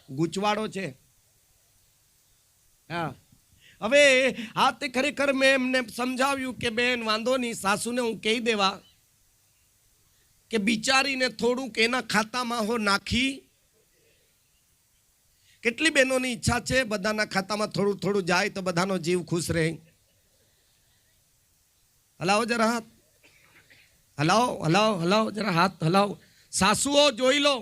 ગૂંચવાડો છે. હા, હવે આ તે ખરેખર મેં એમને સમજાવ્યું કે બેન વાંધો નહીં, સાસુને હું કહી દેવા કે બિચારીને થોડુંક એના ખાતામાં હો નાખી. કેટલી બહેનોની ઈચ્છા છે બધાના ખાતામાં થોડું થોડું જાય તો બધાનો જીવ ખુશ રહે. હલાવો જરા હાથ, હલાવો હલાવો હલાવો જરા હાથ હલાવો. સાસુઓ જોઈ લો,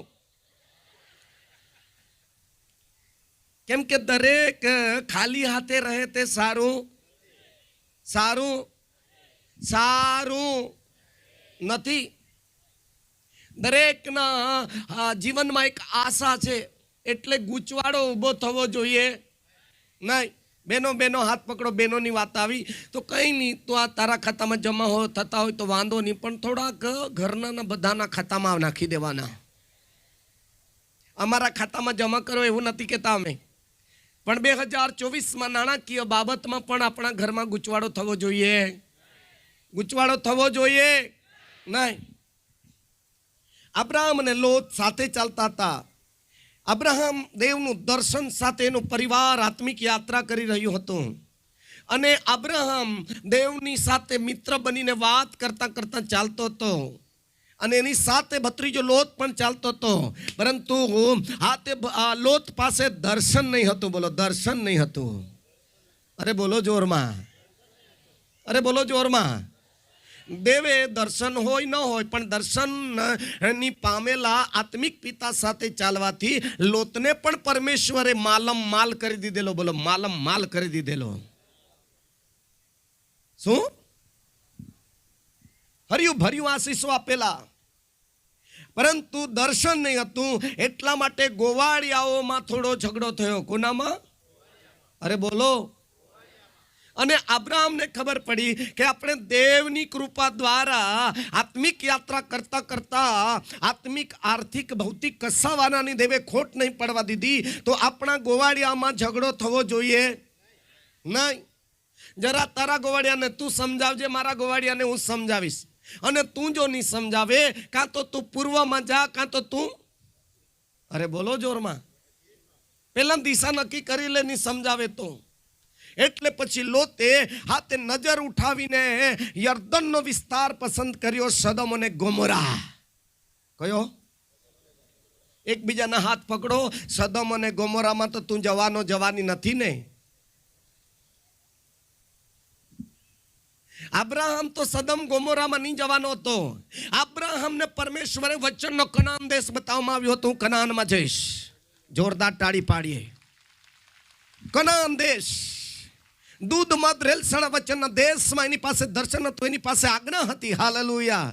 કેમ કે દરેક ખાલી હાથે રહે તે સારું સારું સારું નથી. દરેકના જીવનમાં એક આશા છે, એટલે ગૂંચવાડો ઊભો થવો જોઈએ નહીં. બેનો બેનો હાથ પકડો. બેનોની વાત આવી તો કંઈ નહીં, તો આ તારા ખાતામાં જમા થતા હોય તો વાંધો નહીં, પણ થોડાક ઘરના બધાના ખાતામાં નાખી દેવાના. અમારા ખાતામાં જમા કરો એવું નથી કહેતા અમે, પણ 2024માં નાણાકીય બાબતમાં પણ આપણા ઘરમાં ગૂંચવાડો થવો જોઈએ. ગૂંચવાડો થવો જોઈએ નહીં. અબ્રાહમ અને લોત સાથે ચાલતા હતા. અબ્રાહમ દેવનું દર્શન સાથે એનો પરિવાર આત્મિક યાત્રા કરી રહ્યું હતું, અને અબ્રાહમ દેવની સાથે મિત્ર બનીને વાત કરતા કરતા ચાલતો હતો, અને એની સાથે ભત્રીજો લોત પણ ચાલતો હતો. પરંતુ લોત પાસે દર્શન નહીં હતું. બોલો, દર્શન નહીં હતું. અરે બોલો જોરમાં, અરે બોલો જોરમાં. દેવે દર્શન હોય ન હોય, પણ દર્શનની પામેલા આત્મિક પિતા સાથે ચાલવાથી લોતને પણ પરમેશ્વરે માલમ માલ કરી દીધેલો. બોલો, માલમ માલ કરી દીધેલો. શું? હર્યું ભર્યું આશીષો આપેલા, પરંતુ દર્શન નહીં હતું. એટલા માટે ગોવાળિયાઓમાં થોડો ઝઘડો થયો. કોનામાં? અરે બોલો. અને અબ્રાહમને ખબર પડી કે આપણે દેવની કૃપા દ્વારા આત્મિક યાત્રા કરતા કરતા આત્મિક આર્થિક ભૌતિક કસાવાનાની દેવે ખોટ નહીં પડવા દીધી, તો આપણા ગોવાળિયામાં ઝઘડો થવો જોઈએ નહીં. જરા તારા ગોવાળિયાને તું સમજાવજે, મારા ગોવાળિયાને હું સમજાવીશ. અને તું જો નહીં સમજાવે, કાં તો તું પૂર્વમાં જા, કાં તો તું, અરે બોલો જોરમાં, પેલા દિશા નક્કી કરી લે, નહીં સમજાવે તો. એટલે પછી લોતે હાથે નજર ઉઠાવીને યર્દનનો વિસ્તાર પસંદ કર્યો, સદમ અને ગોમોરા. કયો? એકબીજાના હાથ પકડો. સદમ અને ગોમોરામાં તો તું જવાની નથી ને. અબ્રાહમ તો સદમ ગોમોરામાં નહીં જવાનો હતો. અબ્રાહમને પરમેશ્વરે વચનનો કનાન દેશ બતાવવામાં આવ્યો હતો. હું કનાનમાં જઈશ. જોરદાર તાળી પાડીએ. કનાન દેશ, દૂધ મધ રેલસણ વચનના દેશમાં એની પાસે દર્શન હતું, એની પાસે આજ્ઞા હતી. હાલેલુયા.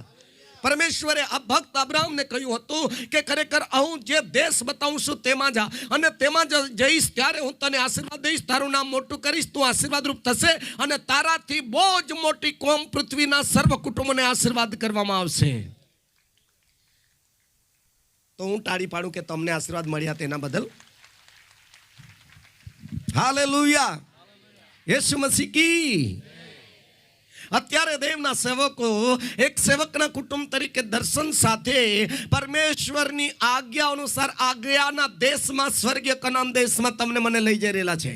પરમેશ્વરે આ ભક્ત અબ્રાહમને કહ્યું હતું કે ખરેખર હું જે દેશ બતાવું છું તેમાં જા, અને તેમાં જઈશ ત્યારે હું તને આશીર્વાદ દઈશ, તારું નામ મોટું કરીશ, તું આશીર્વાદરૂપ થશે, અને તારાથી બહુ જ મોટી કોમ પૃથ્વીના સર્વ કુટુંબોને આશીર્વાદ કરવામાં આવશે. તો હું તાળી પાડું કે તમને આશીર્વાદ મળ્યા તેના બદલ. હાલેલુયા. યેસુ મસીહ કી. અત્યારે દેવના સેવકો એક સેવકના કુટુંબ તરીકે દર્શન સાથે પરમેશ્વરની આજ્ઞા અનુસાર આજ્ઞાના દેશમાં, સ્વર્ગીય કનાન દેશમાં તમને મને લઈ જઈ રહેલા છે.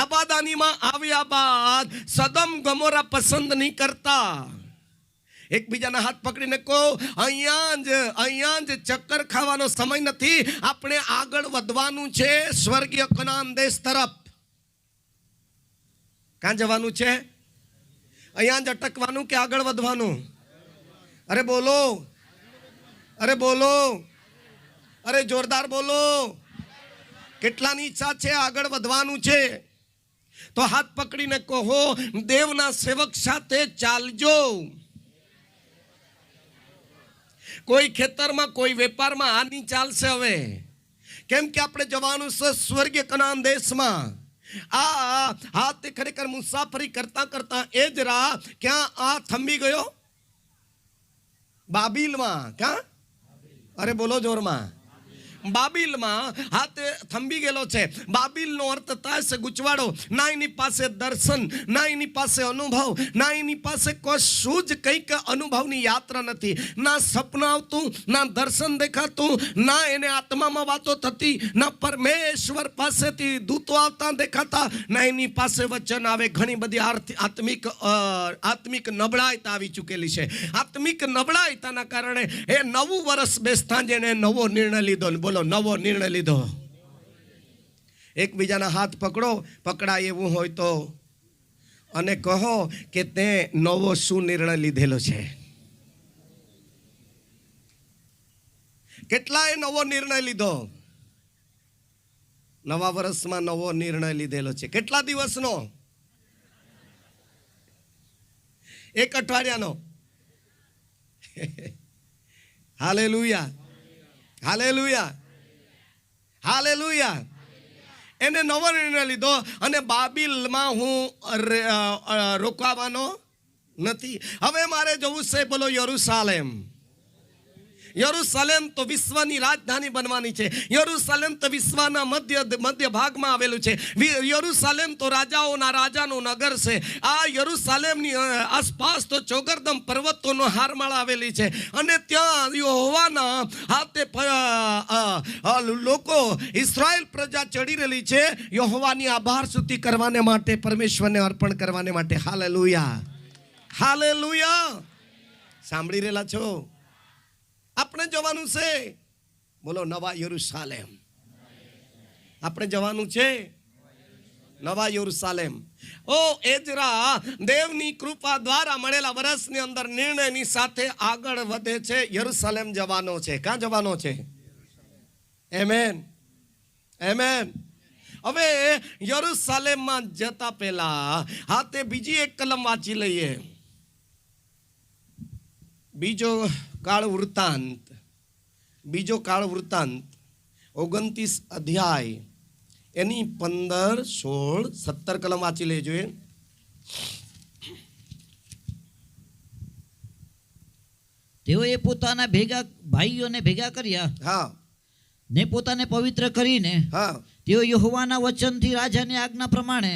આબાદાનીમાં આવ્યા બાદ સદમ ગમોરા પસંદ નહીં કરતા. એકબીજાના હાથ પકડીને કહો, અહીંયા જ ચક્કર ખાવાનો સમય નથી, આપણે આગળ વધવાનું છે સ્વર્ગીય કનાન દેશ તરફ. ક્યાં જવાનું છે? અહીંયા જ અટકવાનું કે આગળ વધવાનું? અરે બોલો, અરે બોલો, અરે જોરદાર બોલો. કેટલાની ઈચ્છા છે આગળ વધવાનું છે? તો હાથ પકડીને કહો, દેવના સેવક સાથે ચાલજો. કોઈ ખેતરમાં, કોઈ વેપારમાં આ નહીં ચાલશે હવે, કેમ કે આપણે જવાનું છે સ્વર્ગીય કનાન દેશમાં. આ તે ખરેખર મુસાફરી કરતા કરતા એજરા ક્યાં આ થંભી ગયો? બાબિલમાં. ક્યાં? અરે બોલો જોરમાં. બાબિલમાં હાથે થંભી ગયેલો છે. બાબિલનો અર્થ થાય છે ગૂંચવાડો. ના એની પાસે દર્શન, ના એની પાસે અનુભવ, ના એની પાસે કશું જ કંઈક અનુભવની યાત્રા નથી. ના સપના આવતું, ના દર્શન દેખાતું, ના એને આત્મામાં વાતો થતી, ના પરમેશ્વર પાસેથી દૂતો આવતા દેખાતા, ના એની પાસે વચન આવે. ઘણી બધી આત્મિક નબળાઈતા આવી ચૂકેલી છે. આત્મિક નબળાઈતાના કારણે એ નવું વર્ષ બેસતા જેને નવો નિર્ણય લીધો. બોલો, નવો નિર્ણય લીધો. એકબીજાના હાથ પકડો, પકડાય એવું હોય તો, અને કહો કે તે નવો શું નિર્ણય લીધેલો છે. કેટલાય નવો નિર્ણય લીધો. નવા વર્ષમાં નવો નિર્ણય લીધેલો છે. કેટલા દિવસનો? એક અઠવાડિયાનો. Hallelujah, hallelujah, hallelujah. એને નવો નિર્ણય લીધો અને બાબિલમાં હું રોકાવાનો નથી. હવે મારે જવું છે, બોલો, યરુશાલેમ. યરુશાલેમ તો વિશ્વની રાજધાની બનવાની છે. યરુશાલેમ તો વિશ્વના મધ્ય ભાગમાં આવેલું છે. યરુશાલેમ તો રાજાઓના રાજાનું નગર છે. આ યરુશાલેમની આસપાસ તો ચોગરદમ પર્વતોનો હારમાળા આવેલી છે. અને ત્યાં યહોવાના હાથે લોકો, ઇસ્રાયેલ પ્રજા ચડી રહેલી છે યહોવાની આભાર સ્તુતિ કરવાને માટે, પરમેશ્વરને અર્પણ કરવાને માટે. Hallelujah, hallelujah. સાંભળી રહેલા છો? આપણે જવાનું છે, બોલો, નવા યરુશાલેમ. આપણે જવાનું છે નવા યરુશાલેમ. ઓ એજરા દેવની કૃપા દ્વારા મળેલા વર્ષની અંદર નિર્ણયની સાથે આગળ વધે છે. યરુશાલેમ જવાનો છે. ક્યાં જવાનો છે? Amen, amen. હવે યરુશાલેમમાં જતા પહેલા હાથે બીજી એક કલમ વાંચી લઈએ. બીજો કાળ વૃત્તાંત, 29 અધ્યાય એની 15, 16, 17 કલમ વાંચી લેજો. તેઓએ પોતાના ભાઈઓને ભેગા કર્યા. હા. ને પોતાને પવિત્ર કરીને તેઓ યહોવાના વચનથી રાજાની આજ્ઞા પ્રમાણે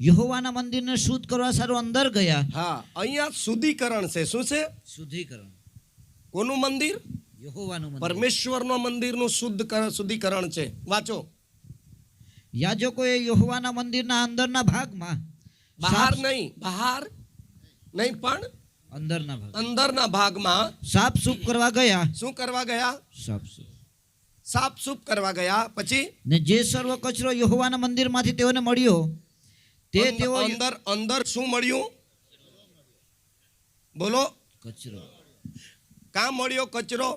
યહોવાના મંદિરને શુદ્ધ કરવા સારું અંદર ગયા. હા, અહીંયા શુદ્ધિકરણ છે. શું છે? શુદ્ધિકરણ. કોનું મંદિર? યહોવાનું મંદિર. પરમેશ્વરનું મંદિરનું શુદ્ધિકરણ છે. વાંચો. યાજકોએ યહોવાના મંદિરના અંદરના ભાગમાં, બહાર નહીં પણ અંદરના ભાગમાં સાફ સૂફ કરવા ગયા. શું કરવા ગયા? સાફ સૂફ કરવા ગયા. પછી ને જે સર્વ કચરો યહોવાના મંદિરમાંથી તેઓને મળ્યો તે તેઓ અંદર શું મળ્યું? બોલો, કચરો. કાં મળ્યો કચરો?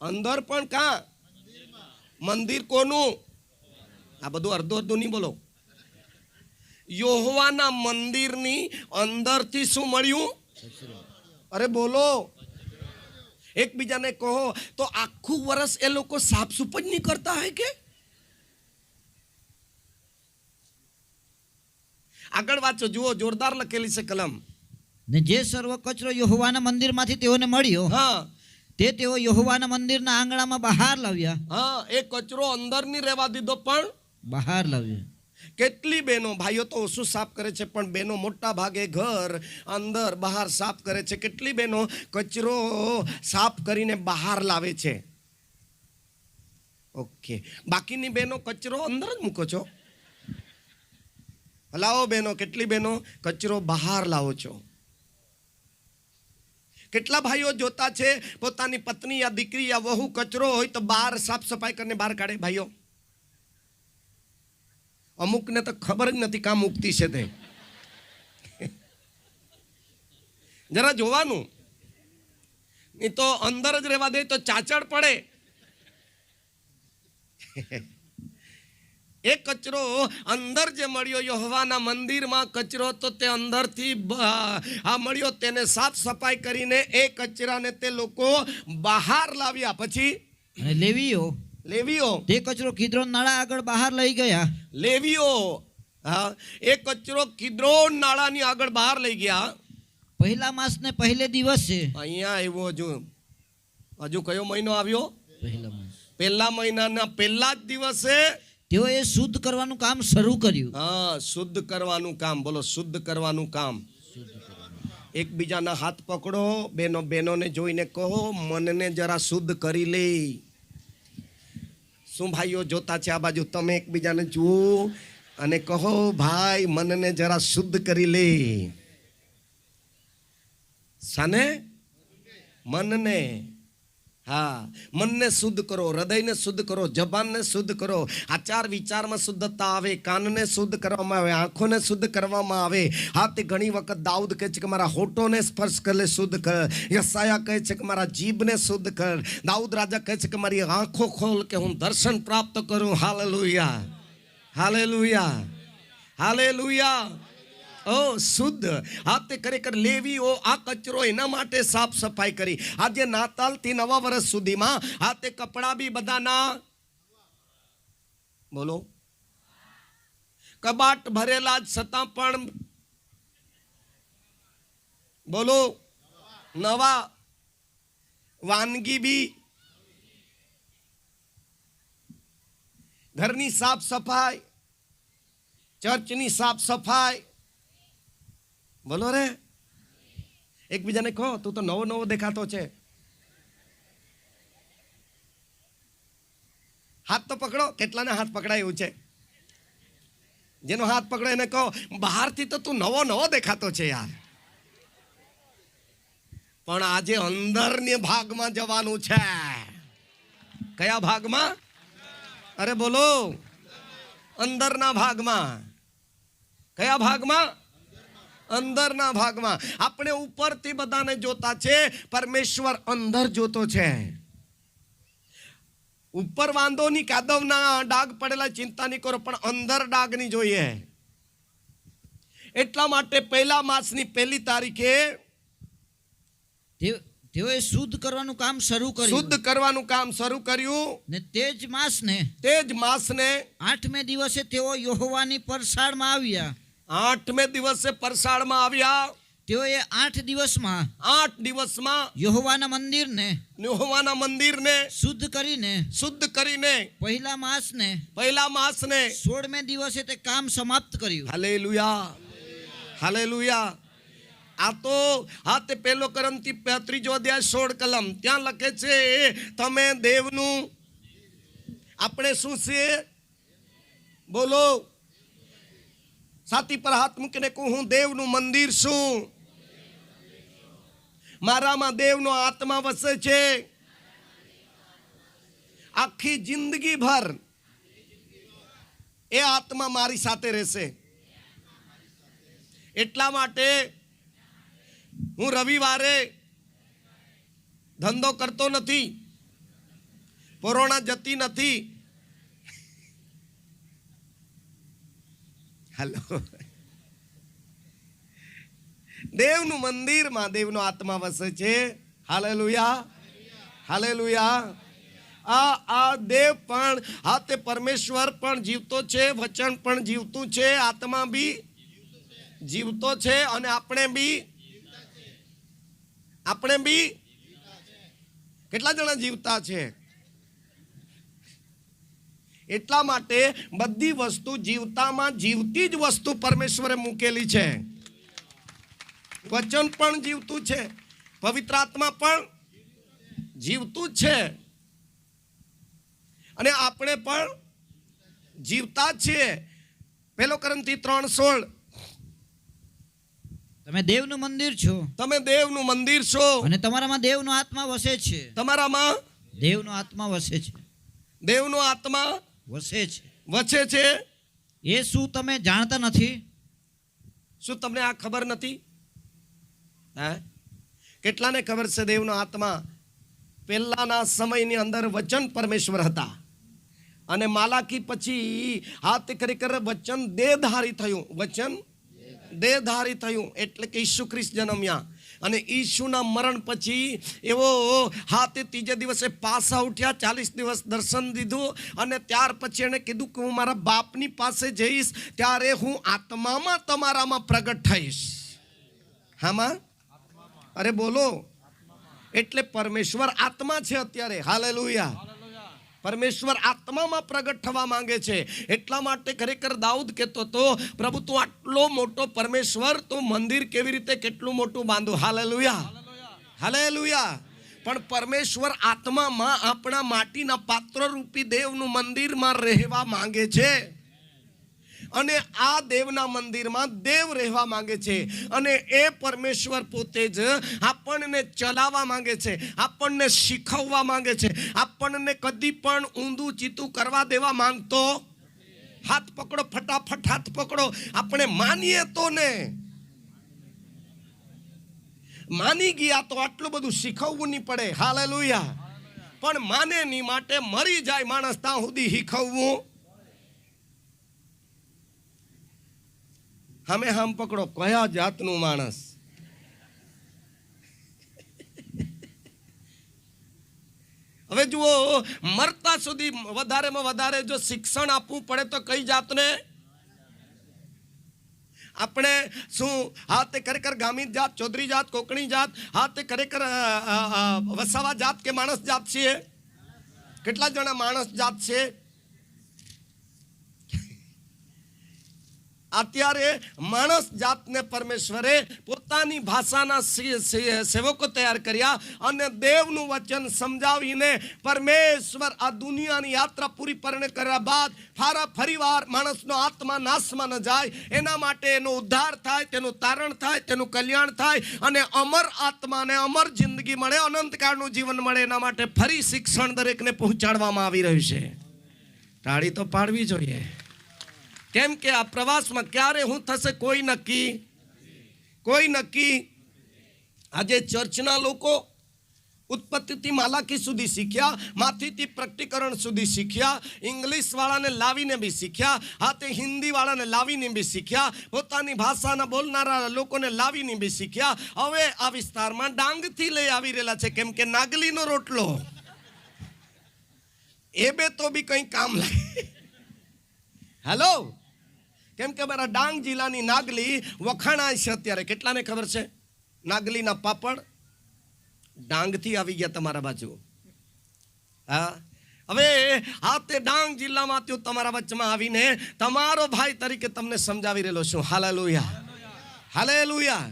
અંદર પણ કાં? મંદિર કોનું? આ બધું અડધું નહીં બોલો. યહોવાના મંદિરની અંદરથી શું મળ્યું? અરે બોલો, એકબીજાને કહો તો આખું વર્ષ એ લોકો સાફ સૂફ જ નહીં કરતા હોય કે? આગળ વાંચો, જુઓ, જોરદાર લખેલી છે કલમ. ને જે સર્વ કચરો યહોવાના મંદિરમાંથી તેઓને મળ્યો તે તેઓ યહોવાના મંદિરના આંગણામાં બહાર લાવ્યા. હા, એ કચરો અંદર નહીં રહેવા દીધો પણ બહાર લાવ્યો. કેટલી બહેનો, ભાઈઓ તો ઓછું સાફ કરે છે, પણ બહેનો મોટા ભાગે ઘર અંદર બહાર સાફ કરે છે. કેટલી બહેનો કચરો સાફ કરીને બહાર લાવે છે. ઓકે, બાકીની બહેનો કચરો અંદર જ મૂકો છો. લાવો બહેનો, કેટલી બહેનો કચરો બહાર લાવો છો. કેટલા ભાઈઓ જોતા છે પોતાની પત્ની યા દીકરી યા વહુ કચરો હોય તો બહાર સાફ સફાઈ કરીને બહાર કાઢે? ભાઈઓ, અમુકને તો ખબર જ નથી કામ મુકતી છે તે. જરા જોવાનું, નહીં તો અંદર જ રહેવા દે તો ચાચડ પડે. એ કચરો અંદર જે મળ્યો યહોવાના મંદિરમાં કચરો, તો તે અંદરથી મળ્યો. તેને સાફ સફાઈ કરીને એ કચરાને તે લોકો બહાર લાવ્યા. પછી લેવીઓ તે કચરો કિદ્રોન નાળા આગળ બહાર લઈ ગયા. લેવીઓ એ કચરો કિદ્રોન નાળાની આગળ બહાર લઈ ગયા. પહેલા માસને પહેલે દિવસે. અહીંયા આવ્યો. હજુ કયો મહિનો આવ્યો? પહેલા મહિનાના પહેલા જ દિવસે તેઓએ શુદ્ધ કરવાનું કામ શરૂ કર્યું. હા, શુદ્ધ કરવાનું કામ. બોલો, શુદ્ધ કરવાનું કામ. એકબીજાના હાથ પકડો, બહેનોને જોઈને કહો, મનને જરા શુદ્ધ કરી લે. શું ભાઈઓ જોતા છે આ બાજુ? તમે એકબીજાને જુઓ અને કહો, ભાઈ મનને જરા શુદ્ધ કરી લે. શાને? મનને. હા, મનને શુદ્ધ કરો, હૃદયને શુદ્ધ કરો, જબાનને શુદ્ધ કરો. આચાર વિચારમાં શુદ્ધતા આવે, કાનને શુદ્ધ કરવામાં આવે, આંખોને શુદ્ધ કરવામાં આવે. હા, તે ઘણી વખત દાઉદ કહે છે કે મારા હોઠોને સ્પર્શ કરે, શુદ્ધ કર. યસાયા કહે છે કે મારા જીભને શુદ્ધ કર. દાઉદ રાજા કહે છે કે મારી આંખો ખોલ કે હું દર્શન પ્રાપ્ત કરું. Hallelujah, hallelujah, hallelujah. ઓ શુદ્ધ. હા, તે ખરેખર લેવીઓ આ કચરો એના માટે સાફ સફાઈ કરી. આજે નાતાલથી નવા વર્ષ સુધીમાં આ તે કપડા બી બધાના, બોલો, કબાટ ભરેલા જ છતાં પણ, બોલો, નવા. વાનગી બી, ઘરની સાફ સફાઈ, ચર્ચની સાફ સફાઈ. બોલો રે, એકબીજાને કહો, તું તો નવો નવો દેખાતો છે. હાથ તો પકડો. કેટલાને હાથ પકડાય એવું છે? જેનો હાથ પકડો એને કહો, બહારથી તો તું નવો નવો દેખાતો છે યાર, પણ આજે અંદરની ભાગમાં જવાનું છે. કયા ભાગમાં? અરે બોલો, અંદરના ભાગમાં. કયા ભાગમાં? અંદરના ભાગમાં. આપણે ઉપરથી બધાને જોતા છે, પરમેશ્વર અંદર જોતો છે. ઉપર વાંધો નહીં, કાદવના ડાઘ પડેલા, ચિંતા નહીં કરો, પણ અંદર ડાઘ નહીં જોઈએ. એટલા માટે પહેલા માસની પહેલી તારીખે તેઓએ શુદ્ધ કરવાનું કામ શરૂ કર્યું. શુદ્ધ કરવાનું કામ શરૂ કર્યું. ને તે જ માસને 8મે દિવસે તેઓ યહોવાની પરસાળમાં આવ્યા. 8મે દિવસે પરસાળમાં આવ્યા. તેઓએ 8 દિવસમાં યહોવાના મંદિરને શુદ્ધ કરીને પહેલા માસને 16મે દિવસે તે કામ સમાપ્ત કર્યું. Hallelujah, hallelujah. આ તો હા, તે પહેલો કરંથી 3 અધ્યાય 16 કલમ ત્યાં લખે છે, તમે દેવનું, આપણે શું છે? બોલો, છાતી પર હાથ મૂકીને કહું, હું દેવનું મંદિર છું. મારામાં દેવનો આત્મા વસે છે. આખી જિંદગી ભર એ આત્મા મારી સાથે રહેશે. એટલા માટે હું રવિવારે ધંધો કરતો નથી, કોરોના જતી નથી. હાલો, દેવનું મંદિરમાં દેવનો આત્મા વસે છે. Hallelujah, hallelujah. આ દેવ પણ, હા, તે પરમેશ્વર પણ જીવતો છે, વચન પણ જીવતું છે, આત્મા બી જીવતો છે, અને આપણે બી કેટલા જણા જીવતા છે? એટલા માટે બધી વસ્તુ જીવતામાં જીવતી જ વસ્તુ પરમેશ્વરે મૂકેલી છે. વચન પણ જીવતું છે, પવિત્ર આત્મા પણ જીવતું જ છે, અને આપણે પણ જીવતા જ છીએ. પહેલો કરંથી 3:16. તમે દેવનું મંદિર છો. તમે દેવનું મંદિર છો, અને તમારામાં દેવનો આત્મા વસે છે. તમારામાં દેવનો આત્મા વસે છે. દેવનો આત્મા વસે છે. એ શું તમે જાણતા નથી? શું તમને આ ખબર નથી? કેટલાને ખબર છે દેવનો આત્મા? પહેલાના સમયની અંદર વચન પરમેશ્વર હતા, અને માલાકી પછી હાથ ખરેખર વચન દેહધારી થયું. વચન દેહધારી થયું એટલે કે ઈસુ ખ્રિસ્ત જન્મ્યા, અને ઈસુના મરણ પછી એવો હાથે 3જે દિવસે પાછા ઉઠ્યા, 40 દિવસ દર્શન દીધું, અને ત્યાર પછી એણે કીધું કે હું મારા બાપની પાસે જઈશ, ત્યારે હું આત્મામાં તમારામાં પ્રગટ થઈશ. હામાં? અરે બોલો, એટલે પરમેશ્વર આત્મા છે અત્યારે. હાલેલુયા. પરમેશ્વર આત્મામાં પ્રગટ થવા માંગે છે. એટલા માટે ખરેખર દાઉદ કહેતો હતો, પ્રભુ તું આટલો મોટો પરમેશ્વર, તું મંદિર કેવી રીતે કેટલું મોટું બાંધું. Hallelujah, hallelujah. પણ પરમેશ્વર આત્મામાં આપણા માટીના પાત્ર રૂપી દેવનું મંદિરમાં રહેવા માંગે છે. અને આ દેવના મંદિરમાં દેવ રહેવા માંગે છે. અને એ પરમેશ્વર પોતે જ આપણને ચલાવવા માંગે છે, આપણને શીખવવા માંગે છે, આપણને કદી પણ ઊંધું ચીતું કરવા દેવા માંગતો. હાથ પકડો, ફટાફટ હાથ પકડો. આપણે માનીએ તો ને, માની ગયા તો આટલું બધું શીખવવું નહીં પડે. હાલેલુયા. પણ માને નહીં માટે મરી જાય માણસ ત્યાં સુધી શીખવવું. હમે હમ પકડો, કયા જાતનું માણસ. હવે જુઓ, મરતા સુધી વધારેમાં વધારે જો શિક્ષણ આપવું પડે તો કઈ જાતને? આપણે શું હા તે ખરેખર ગામિત જાત, ચૌધરી જાત, કોકણી જાત, હા તે ખરેખર વસાવા જાત કે માણસ જાત છીએ? કેટલા જણા માણસ જાત છે? અત્યારે માણસ જાતને પરમેશ્વરે પોતાની ભાષાના સેવકો તૈયાર કર્યા અને દેવનું વચન સમજાવીને પરમેશ્વર આ દુનિયાની યાત્રા પૂરી પરણે કર્યા બાદ ફરીવાર માણસનો આત્મા નાશમાં ન જાય એના માટે એનો ઉદ્ધાર થાય, તેનું તારણ થાય, તેનું કલ્યાણ થાય અને અમર આત્માને અમર જિંદગી મળે, અનંતકાળનું જીવન મળે, એના માટે ફરી શિક્ષણ દરેકને પહોંચાડવામાં આવી રહ્યું છે. તાળી તો પાડવી જોઈએ. કેમ કે આ પ્રવાસમાં ક્યારે શું થશે કોઈ નક્કી. આજે ચર્ચના લોકો ઉત્પત્તિથી માલાકી સુધી શીખ્યા, માથીથી પ્રકટીકરણ સુધી શીખ્યા, ઇંગ્લિશ વાળાને લાવીને બી શીખ્યા, હા તે હિન્દી વાળાને લાવીને બી શીખ્યા, પોતાની ભાષાના બોલનારા લોકોને લાવીને બી શીખ્યા. હવે આ વિસ્તારમાં ડાંગથી લઈ આવી રહેલા છે. કેમ કે નાગલીનો રોટલો એ બે તો બી કંઈ કામ લાગે. હેલો, કેમ કે મારા ડાંગ જિલ્લાની નાગલી વખાણાય છે અત્યારે. કેટલાને ખબર છે? નાગલીના પાપડ ડાંગથી આવી ગયા તમારા બાજુ. હા, હવે આ તે ડાંગ જિલ્લામાં તો તમારા વચમાં આવીને તમારો ભાઈ તરીકે તમને સમજાવી રહેલો છું. Hallelujah, hallelujah.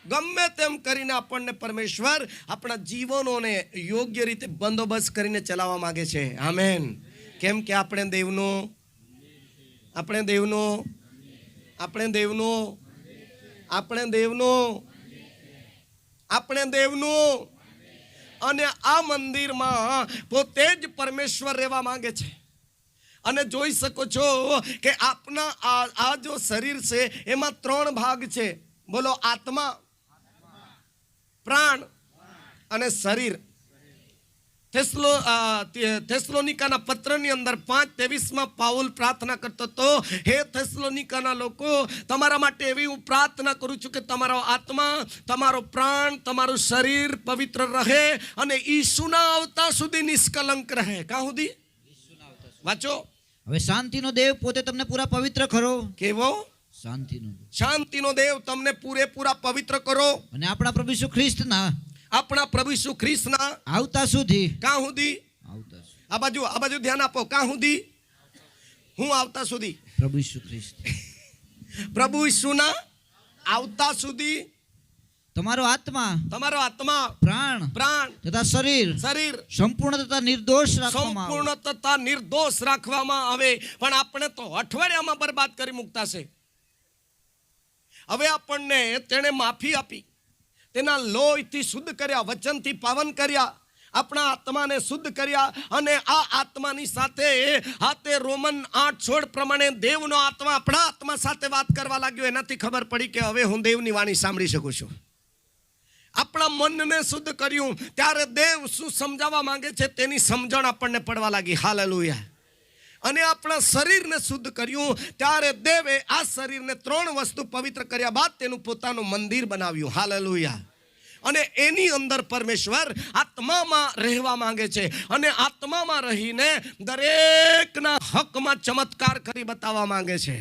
ગમે તેમ કરીને આપણને પરમેશ્વર આપણા જીવનોને યોગ્ય રીતે બંદોબસ્ત કરીને ચલાવવા માંગે છે. આમેન. કેમ કે આપણે દેવનું અને આ મંદિરમાં પોતે જ પરમેશ્વર રહેવા માંગે છે. અને જોઈ શકો છો કે આપના આ જો શરીર છે એમાં 3 ભાગ છે. બોલો, આત્મા, પ્રાણ અને શરીર. થેસલોનિકાના પત્રની અંદર 5:23 પાઉલ પ્રાર્થના કરતો હતો, હે થેસલોનિકાના લોકો, તમારા માટે એવી હું પ્રાર્થના કરું છું કે તમારો આત્મા, તમારો પ્રાણ, તમારું શરીર પવિત્ર રહે અને ઈસુના આવતા સુધી નિષ્કલંક રહે. ક્યાં સુધી? વાંચો. હવે શાંતિનો દેવ પોતે તમને પૂરા પવિત્ર કરો. કેવો? શાંતિનો દેવ તમને પૂરેપૂરા પવિત્ર કરો. અને આપણા પ્રભુ ઈસુ ખ્રિસ્તના આવતા સુધી. ક્યાં સુધી? આ બાજુ ધ્યાન આપો. ક્યાં સુધી? હું આવતા સુધી. પ્રભુ ઈસુના આવતા સુધી તમારો આત્મા, પ્રાણ તથા શરીર સંપૂર્ણ તથા નિર્દોષ રાખવામાં આવે. પણ આપણે તો અઠવાડિયામાં બરબાદ કરી મૂકતા છે. હવે આપણને તેણે માફી આપી, તેના લોહીથી શુદ્ધ કર્યા, વચનથી પાવન કર્યા, આપણા આત્માને શુદ્ધ કર્યા. અને આ આત્માની સાથે આ તે રોમન 8:16 પ્રમાણે દેવનો આત્મા આપણા આત્મા સાથે વાત કરવા લાગ્યો. એનાથી ખબર પડી કે હવે હું દેવની વાણી સાંભળી શકું છું. આપણા મનને શુદ્ધ કર્યું ત્યારે દેવ શું સમજાવવા માંગે છે તેની સમજણ આપણને પડવા લાગી. હાલેલુયા. અને આપણા શરીરને શુદ્ધ કર્યું ત્યારે દેવે આ શરીરને 3 વસ્તુ પવિત્ર કર્યા બાદ તેનું પોતાનું મંદિર બનાવ્યું. હાલેલુયા. અને એની અંદર પરમેશ્વર આત્મામાં રહેવા માંગે છે અને આત્મામાં રહીને દરેકના હકમાં ચમત્કાર કરી બતાવવા માંગે છે.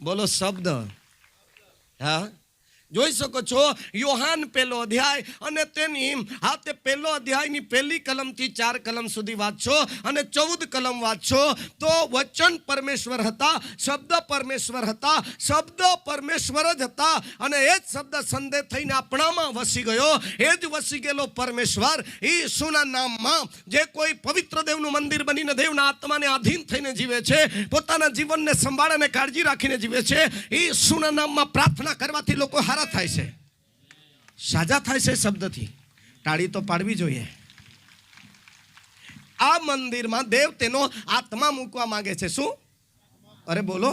બોલો શબ્દ. હા, જોઈ શકો છો યોહાન 1 અધ્યાય અને તેની તે 1 અધ્યાયની 1 કલમથી 4 કલમ સુધી વાંચશો અને 14 કલમ વાંચશો તો વચન પરમેશ્વર હતા, શબ્દ પરમેશ્વર હતા, શબ્દ પરમેશ્વર જ હતા અને એ જ શબ્દ સંદેહ થઈને આપણામાં વસી ગયો. એ જ વસી ગયેલો પરમેશ્વર ઈસુના નામમાં જે કોઈ પવિત્ર દેવનું મંદિર બનીને દેવના આત્માને આધીન થઈને જીવે છે, પોતાના જીવનને સંભાળ અને કાળજી રાખીને જીવે છે, ઈસુના નામમાં પ્રાર્થના કરવાથી લોકો હારા થાય છે, સાજા થાય છે. શબ્દથી તાળી તો પાડવી જોઈએ. આ મંદિરમાં દેવ તેનો આત્મા મૂકવા માંગે છે. શું? અરે બોલો,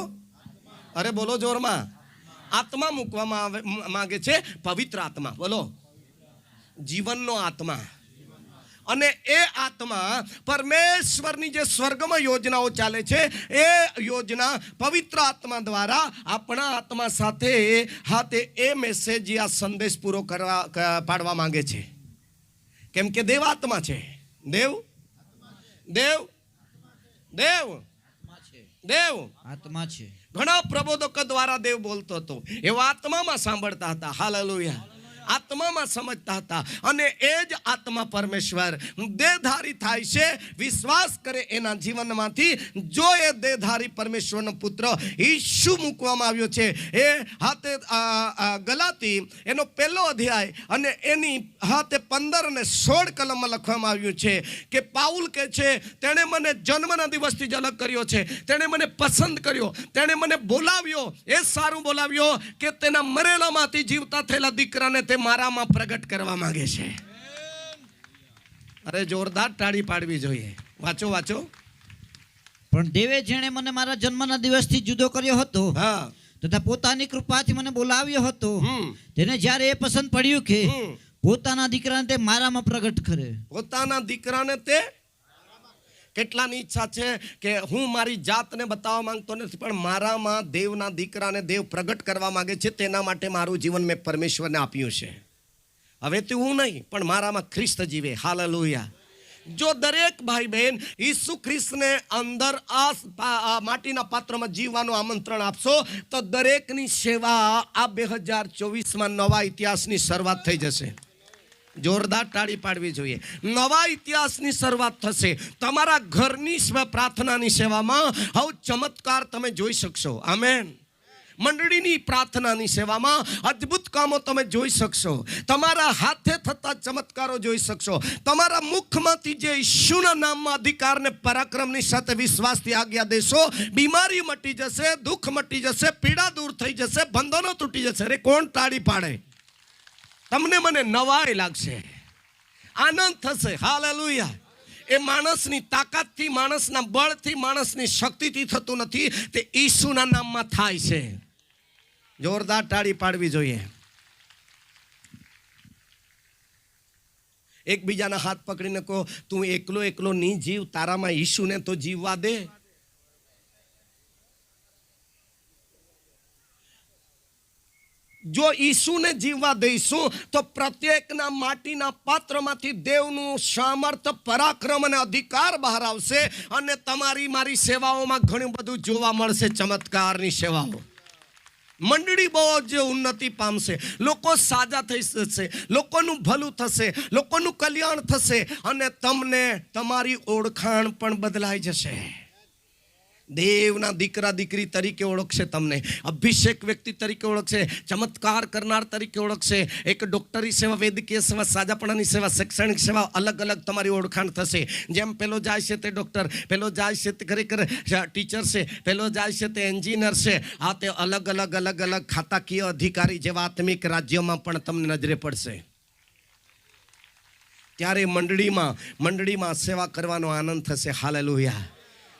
અરે બોલો જોરમાં. આત્મા મૂકવા માંગે છે, પવિત્ર આત્મા. બોલો, જીવનનો આત્મા. અને એ આત્મા પરમેશ્વરની જે સ્વર્ગમાં યોજનાઓ ચાલે છે એ યોજના પવિત્ર આત્મા દ્વારા આપણા આત્મા સાથે હાથે એ મેસેજ આ સંદેશ પૂરો પાડવા માંગે છે. કેમ કે દેવ આત્મા છે. દેવ દેવ દેવ દેવ આત્મા છે. ઘણા પ્રબોધકો દ્વારા દેવ બોલતો હતો, એવા આત્મામાં સાંભળતા હતા. હાલેલુયા. આત્મામાં સમજતા હતા. અને એ જ આત્મા પરમેશ્વર દેહધારી થાય છે. વિશ્વાસ કરે એના જીવનમાંથી જો એ દેહધારી પરમેશ્વરનો પુત્ર ઈસુ મૂકવામાં આવ્યો છે. એ હાથે ગલાતી એનો 1 અધ્યાય અને એની હાથે 15 અને 16 કલમમાં લખવામાં આવ્યું છે કે પાઉલ કહે છે, તેણે મને જન્મના દિવસથી જ અલગ કર્યો છે, તેણે મને પસંદ કર્યો, તેણે મને બોલાવ્યો. એ સારું બોલાવ્યો કે તેના મરેલામાંથી જીવતા થયેલા દીકરાને તે મારામાં પ્રગટ કરવા માંગે છે. અરે જોરદાર તાળી પાડવી જોઈએ. વાંચો વાંચો. પણ દેવે જેણે મને મારા જન્મના દિવસથી જુદો કર્યો હતો હા તથા પોતાની કૃપાથી મને બોલાવ્યો હતો, તેને જ્યારે એ પસંદ પડ્યું કે પોતાના દીકરાને તે મારામાં પ્રગટ કરે. પોતાના દીકરાને તે, કેટલાની ઈચ્છા છે કે હું મારી જાતને બતાવવા માંગતો નથી, પણ મારામાં દેવના દીકરાને દેવ પ્રગટ કરવા માંગે છે. તેના માટે મારું જીવન મેં પરમેશ્વરને આપ્યું છે. હવે તો હું નહીં, પણ મારામાં ખ્રિસ્ત જીવે. હાલેલુયા. જો દરેક ભાઈ બહેન ઈસુ ખ્રિસ્તને અંદર આ માટીના પાત્રમાં જીવવાનું આમંત્રણ આપશો તો દરેકની સેવા આ 2024માં નવા ઇતિહાસની શરૂઆત થઈ જશે. જોરદાર તાળી પાડવી જોઈએ. નવા ઇતિહાસની શરૂઆત થશે. તમારા ઘરની પ્રાર્થનાની સેવામાં હવે ચમત્કાર તમે જોઈ શકશો. આમેન. મંડળીની પ્રાર્થનાની સેવામાં અદ્ભુત કામો તમે જોઈ શકશો. તમારા હાથે થતા ચમત્કારો જોઈ શકશો. તમારા મુખમાંથી જે ઈસુના નામમાં અધિકારને પરાક્રમની સાથે વિશ્વાસથી આજ્ઞા દેશો, બીમારી મટી જશે, દુઃખ મટી જશે, પીડા દૂર થઈ જશે, બંધનો તૂટી જશે. અરે કોણ તાળી પાડે? તમને મને નવાઈ લાગશે, આનંદ થશે. હાલેલુયા. એ માણસની તાકાતથી, માણસના બળથી, માણસની શક્તિથી થતું નથી, તે ઈસુના નામમાં થાય છે. જોરદાર તાળી પાડવી જોઈએ. એકબીજાના હાથ પકડીને કહો, તું એકલો એકલો નહીં જીવ, તારામાં ઈસુને તો જીવવા દે. જો ઈસુને જીવવા દઈશું તો પ્રત્યેકના માટીના પાત્રમાંથી દેવનું સામર્થ્ય, પરાક્રમ અને અધિકાર બહાર આવશે. અને તમારી મારી સેવાઓમાં ઘણું બધું જોવા મળશે. ચમત્કારની સેવાઓ. મંડળી બહુ જ ઉન્નતિ પામશે. લોકો સાજા થઈ જશે, લોકોનું ભલું થશે, લોકોનું કલ્યાણ થશે અને તમને તમારી ઓળખાણ પણ બદલાઈ જશે. દેવના દીકરા દીકરી તરીકે ઓળખશે, તમને અભિષેક વ્યક્તિ તરીકે ઓળખશે, ચમત્કાર કરનાર તરીકે ઓળખશે. એક ડોક્ટરી સેવા, વૈદ્યકીય સેવા, સાજાપણાની સેવા, શૈક્ષણિક સેવા, અલગ અલગ તમારી ઓળખાણ થશે. જેમ પેલો જાય છે તે ડોક્ટર, પેલો જાય છે તે ખરેખર ટીચર છે, પેલો જાય છે તે એન્જિનિયર છે. આ તે અલગ અલગ અલગ અલગ ખાતાકીય અધિકારી જેવા આત્મિક રાજ્યોમાં પણ તમને નજરે પડશે. ત્યારે મંડળીમાં સેવા કરવાનો આનંદ થશે. હાલેલુયા.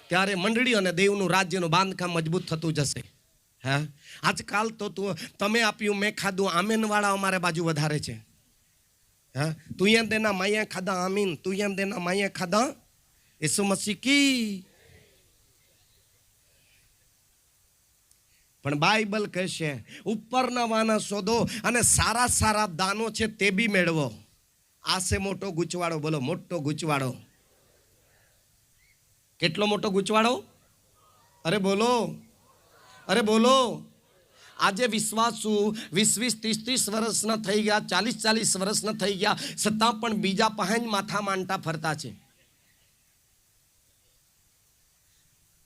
ત્યારે મંડળી અને દેવનું રાજ્યનું બાંધકામ મજબૂત થતું જશે. હા, આજકાલ તો તમે આપ્યું મેં ખાધું આમીન વાળા અમારે બાજુ વધારે છે. હા, તું યે દેના માયા ખાધા આમીન, તું યે દેના માયા ખાધા ઈસુ મસીહ કી. પણ બાઇબલ કહે છે ઉપરના વાના શોધો અને સારા સારા દાનો છે તે બી મેળવો. આ છે મોટો ગૂંચવાડો. બોલો, મોટો ગૂંચવાડો. કેટલો મોટો ગૂંચવાડો? અરે બોલો, અરે બોલો. આજે વિશ્વાસુ 20-30 વર્ષના થઈ ગયા, 40 વર્ષના થઈ ગયા, છતાં પણ બીજા પહેન માથા માંડતા ફરતા છે.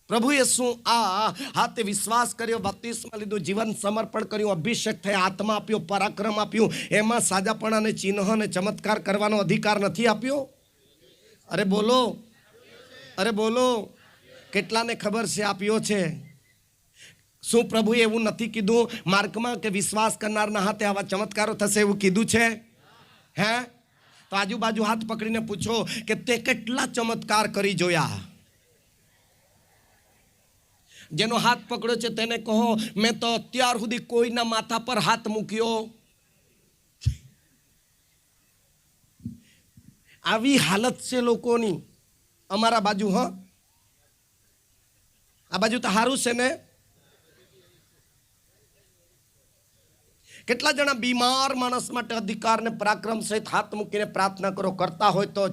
પ્રભુએ શું આ હાથે વિશ્વાસ કર્યો, બપ્તિસ્મા લીધું, જીવન સમર્પણ કર્યું, અભિષેક થયા, આત્મા આપ્યો, પરાક્રમ આપ્યું, એમાં સાજાપણાને ચિહ્ન અને ચમત્કાર કરવાનો અધિકાર નથી આપ્યો? અરે બોલો, અરે બોલો, કેટલાને ખબર છે આપ્યો છે? શું પ્રભુએ એવું નથી કીધું માર્ગમાં કે વિશ્વાસ કરનારના હાથે આવા ચમત્કારો થશે એવું કીધું છે? હે? તો આજુબાજુ હાથ પકડીને પૂછો કે તે કેટલા ચમત્કાર કરી જોયા? જેનો હાથ પકડ્યો છે તેને કહો, મેં તો અત્યાર સુધી કોઈના માથા પર હાથ મૂક્યો. આવી હાલત છે લોકોની. અમારા બાજુ, હ, આ બાજુ તો સારું છે ને? કેટલા જણા બીમાર માણસ માટે અધિકાર ને પરાક્રમ સહિત હાથ મૂકીને પ્રાર્થના કરો, કરતા હોય તો જ.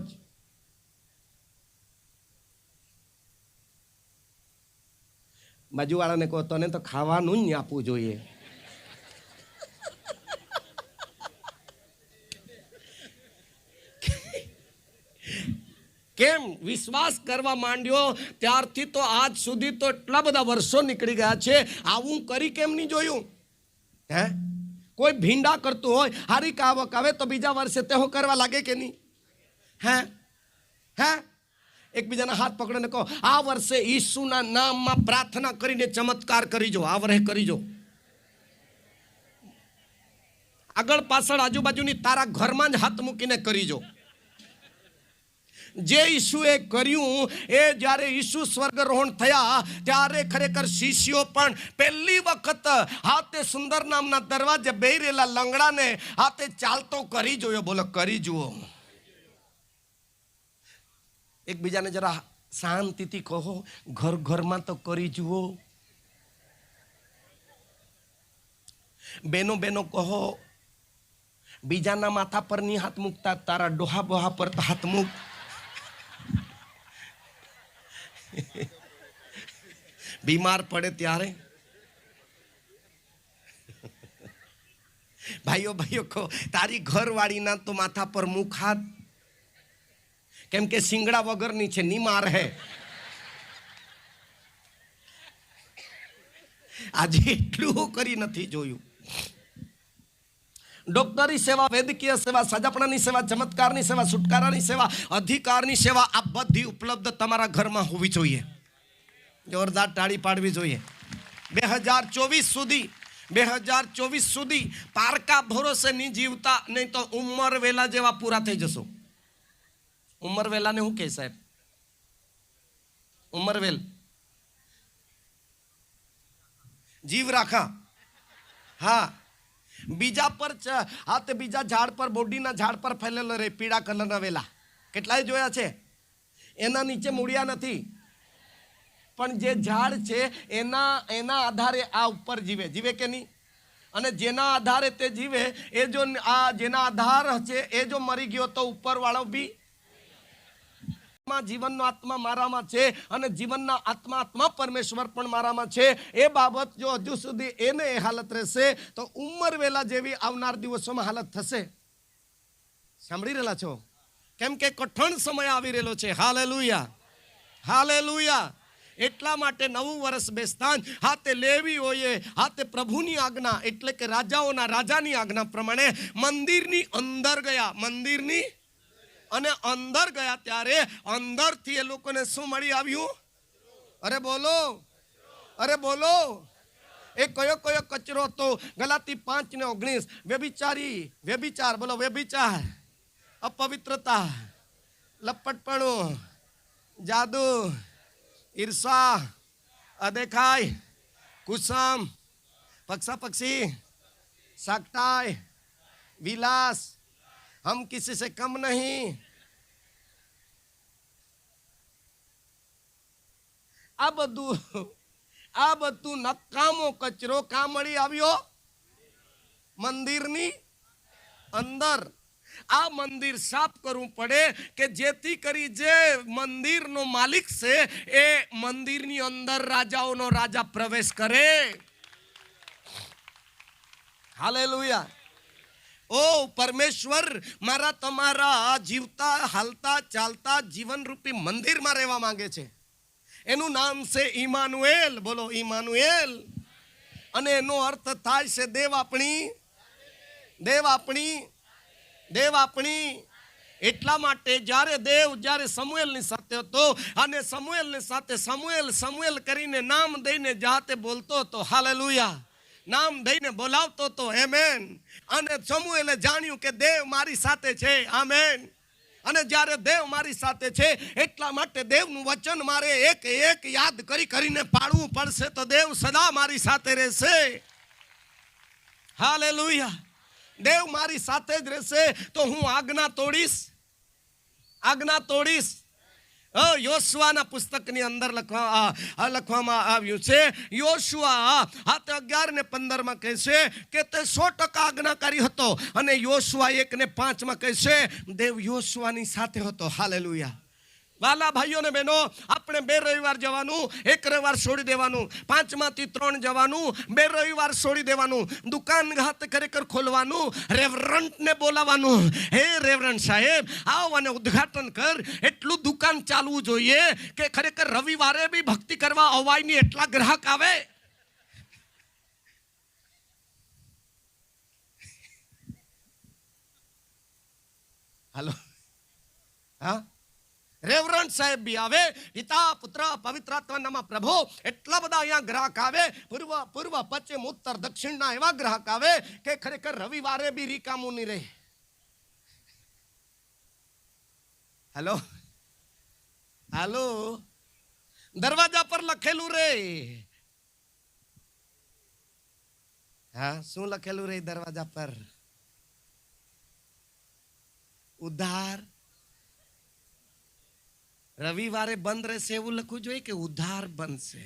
બાજુવાળાને કહો, તને તો ખાવાનું જ આપવું જોઈએ. કેમ? વિશ્વાસ કરવા માંડ્યો ત્યારથી તો આજ સુધી તો એટલા બધા વર્ષો નીકળી ગયા છે, આવું કરી કેમ નહીં જોયું? હે? કોઈ ભીંડા કરતું હોય, હારી આવક આવે તો બીજા વર્ષે તેઓ કરવા લાગે કે નહીં? હે? હે? એકબીજાના હાથ પકડીને કહો, આ વર્ષે ઈસુના નામમાં પ્રાર્થના કરીને ચમત્કાર કરીજો, આ વર્ષે કરીજો. આગળ પાછળ આજુબાજુની તારા ઘરમાં જ હાથ મૂકીને કરીજો. જે ઈસુએ કર્યું એ જ્યારે ઈસુ સ્વર્ગરોહણ થયા ત્યારે ખરેખર શિષ્યો પણ પહેલી વખત હાથે સુંદર નામના દરવાજે બેહી રહેલા લંગડાને હાથે ચાલતો કરી જોયો. બોલો, કરી જુઓ. એકબીજાને જરા શાંતિથી કહો, ઘર ઘરમાં તો કરી જુઓ. બેનો બેનો કહો, બીજાના માથા પર ની હાથ મૂકતા, તારા ડોહા બોહા પર તો હાથ મૂક. બીમાર પડે ત્યારે ભાઈઓ ભાઈઓ કહો, તારી ઘરવાળીના તો માથા પર મુખ હાથ, કેમ કે સિંગડા વગરની છે, ની માર હે. આજે એટલું કરી નથી જોયું. ડોક્ટરી સેવા, વૈદ્યકીય સેવા, સાજાપણાની સેવા, ચમત્કારની સેવા, છુટકારાની સેવા, અધિકારની સેવા, આ બધી ઉપલબ્ધ તમારા ઘરમાં હોવી જોઈએ. જોરદાર તાળી પાડવી જોઈએ. 2024 સુધી પારકા ભરોસે નહીં જીવતા, નહીં તો ઉંમર વેલા જેવા પૂરા થઈ જશો. ઉંમર વેલાને શું કહે સાહેબ? ઉંમર વેલ જીવ રાખા. હા, બીજા પર હાથે બીજા ઝાડ પર, બોડીના ઝાડ પર ફેલેલો રે પીળા કલરના વેલા, કેટલાય જોયા છે. એના નીચે મૂળિયા નથી, પણ જે ઝાડ છે એના આધારે આ ઉપર જીવે કે નહીં? અને જેના આધારે તે જીવે એ જો આ જેના આધાર છે એ જો મરી ગયો તો ઉપરવાળો બી. જીવનનો આત્મા મારામાં છે અને જીવનના આત્મા પરમેશ્વર પણ મારામાં છે. એ બાબત જો હજુ સુધી એને એ હાલત રહેશે તો ઉંમર વેલા જેવી આવનાર દિવસોમાં હાલત થશે. સાંભળી રહેલા છો? કેમ કે કઠણ સમય આવી રહેલો છે. Hallelujah, hallelujah. એટલા માટે નવું વર્ષ બેસતા હાથે લેવીઓએ હાથે પ્રભુની આજ્ઞા એટલે કે રાજાઓના રાજાની આજ્ઞા પ્રમાણે મંદિરની અંદર ગયા. મંદિરની અને અંદર ગયા ત્યારે અંદરથી એ લોકોને શું મળી આવ્યું? અરે બોલો, અરે બોલો. એ કયો કયો કચરો હતો? ગલાતી 5:19. વ્યભિચાર, બોલો વ્યભિચાર, અપવિત્રતા, લપટપણું, જાદુ, ઈર્ષા, અદેખાઈ, કુસમ, પક્ષાપક્ષી, સાકટાઈ, વિલાસ, हम किसी से कम नहीं. આ બધું નકામો કચરો કાં મળી આવ્યો? મંદિરની અંદર. આ મંદિર સાફ કરવું પડે કે જેથી કરી જે મંદિરનો માલિક છે એ મંદિરની અંદર રાજાઓનો રાજા પ્રવેશ કરે. હાલેલુયા. ઓ પરમેશ્વર મારા તમારા જીવતા હાલતા ચાલતા જીવનરૂપી મંદિરમાં રહેવા માંગે છે. એનું નામ છે ઈમાનુએલ. બોલો ઈમાનુએલ. અને એનો અર્થ થાય છે દેવ આપણી, દેવ આપણી, દેવ આપણી. એટલા માટે જ્યારે સમુએલની સાથે હતો અને સમુએલની સાથે સમુએલ કરીને નામ દઈને જાતે બોલતો હતો. હાલેલુયા. નામ દઈને બોલાવતો હતો. આમેન. અને સમુએલે જાણ્યું કે દેવ મારી સાથે છે. આમેન. અને જ્યારે દેવ મારી સાથે છે એટલા માટે દેવનું વચન મારે એક યાદ કરીને પાડવું પડશે તો દેવ સદા મારી સાથે રહેશે. હાલેલુયા. દેવ મારી સાથે જ રહેશે તો હું આજ્ઞા તોડીશ. યોશુઆના પુસ્તકની અંદર લખવામાં આવ્યું છે. યોશુઆ 11:15 કહે છે કે તે 100% આજ્ઞાકારી હતો. અને યોશુઆ 1:5 કહે છે દેવ યોશુઆની સાથે હતો. હાલેલુયા. વાલા ભાઈઓ ને બહેનો, આપણે 2 રવિવાર જવાનું, 1 રવિવાર છોડી દેવાનું, 5 માંથી 3 જવાનું, 2 રવિવાર છોડી દેવાનું, દુકાન ઘાત ખરેખર ખોલવાનું, રેવરન્ટને બોલાવવાનું. હે રેવરન્ટ સાહેબ આવ અને ઉદ્ઘાટન કર. એટલું દુકાન ચાલવું જોઈએ કે ખરેખર રવિવારે બી ભક્તિ કરવા અવાય નહીં એટલા ગ્રાહક આવે. હાલો. હા, રેવરન્ટ સાહેબ બી આવે, પિતા પુત્ર પવિત્ર આત્માના પ્રભુ. એટલા બધા અહીંયા ગ્રાહક આવે, પૂર્વ પશ્ચિમ ઉત્તર દક્ષિણના એવા ગ્રાહક આવે કે ખરેખર રવિવારે બી રીકામું નહીં રહે. હાલો હાલો. દરવાજા પર લખેલું રે. હા, શું લખેલું રે દરવાજા પર? ઉધાર. રવિવારે બંધ રહેશે એવું લખવું જોઈએ કે ઉધાર બનશે?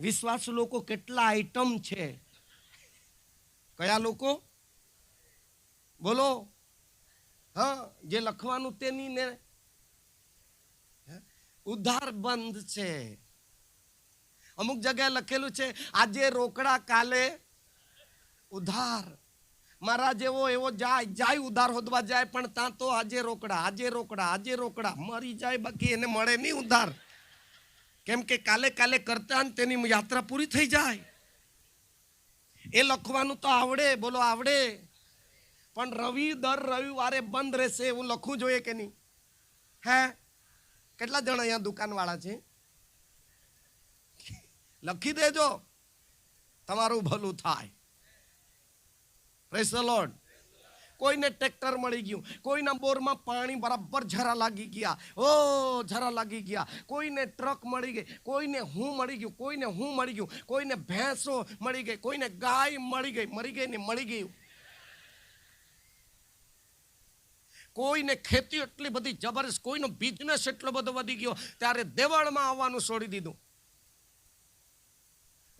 વિશ્વાસુ લોકો કેટલા આઈટમ છે? કયા લોકો? બોલો. હા, જે લખવાનું તેની ને ઉધાર બંધ છે. અમુક જગ્યાએ લખેલું છે આજે રોકડા કાલે ઉધાર. મારા જેવો એવો જાય ઉધાર હોદવા જાય પણ ત્યાં તો આજે રોકડા મરી જાય, બાકી એને મળે નહીં ઉધાર. કેમ કે કાલે કરતા ને તેની યાત્રા પૂરી થઈ જાય. એ લખવાનું તો આવડે. બોલો આવડે. પણ દર રવિવારે બંધ રહેશે એવું લખવું જોઈએ કે નહીં? હે, કેટલા જણ અહીંયા દુકાન વાળા છે? લખી દેજો, તમારું ભલું થાય. Praise the lord. કોઈને ટ્રેક્ટર મળી ગયું, કોઈના બોરમાં પાણી બરાબર ઝરા લાગી ગયા, કોઈને ટ્રક મળી ગઈ, કોઈને હું મળી ગયું, કોઈને ભેંસો મળી ગઈ, કોઈને ગાય મળી ગયું, કોઈને ખેતી એટલી બધી જબરજસ્ત, કોઈનો બિઝનેસ એટલો બધો વધી ગયો ત્યારે દેવળમાં આવવાનું છોડી દીધું.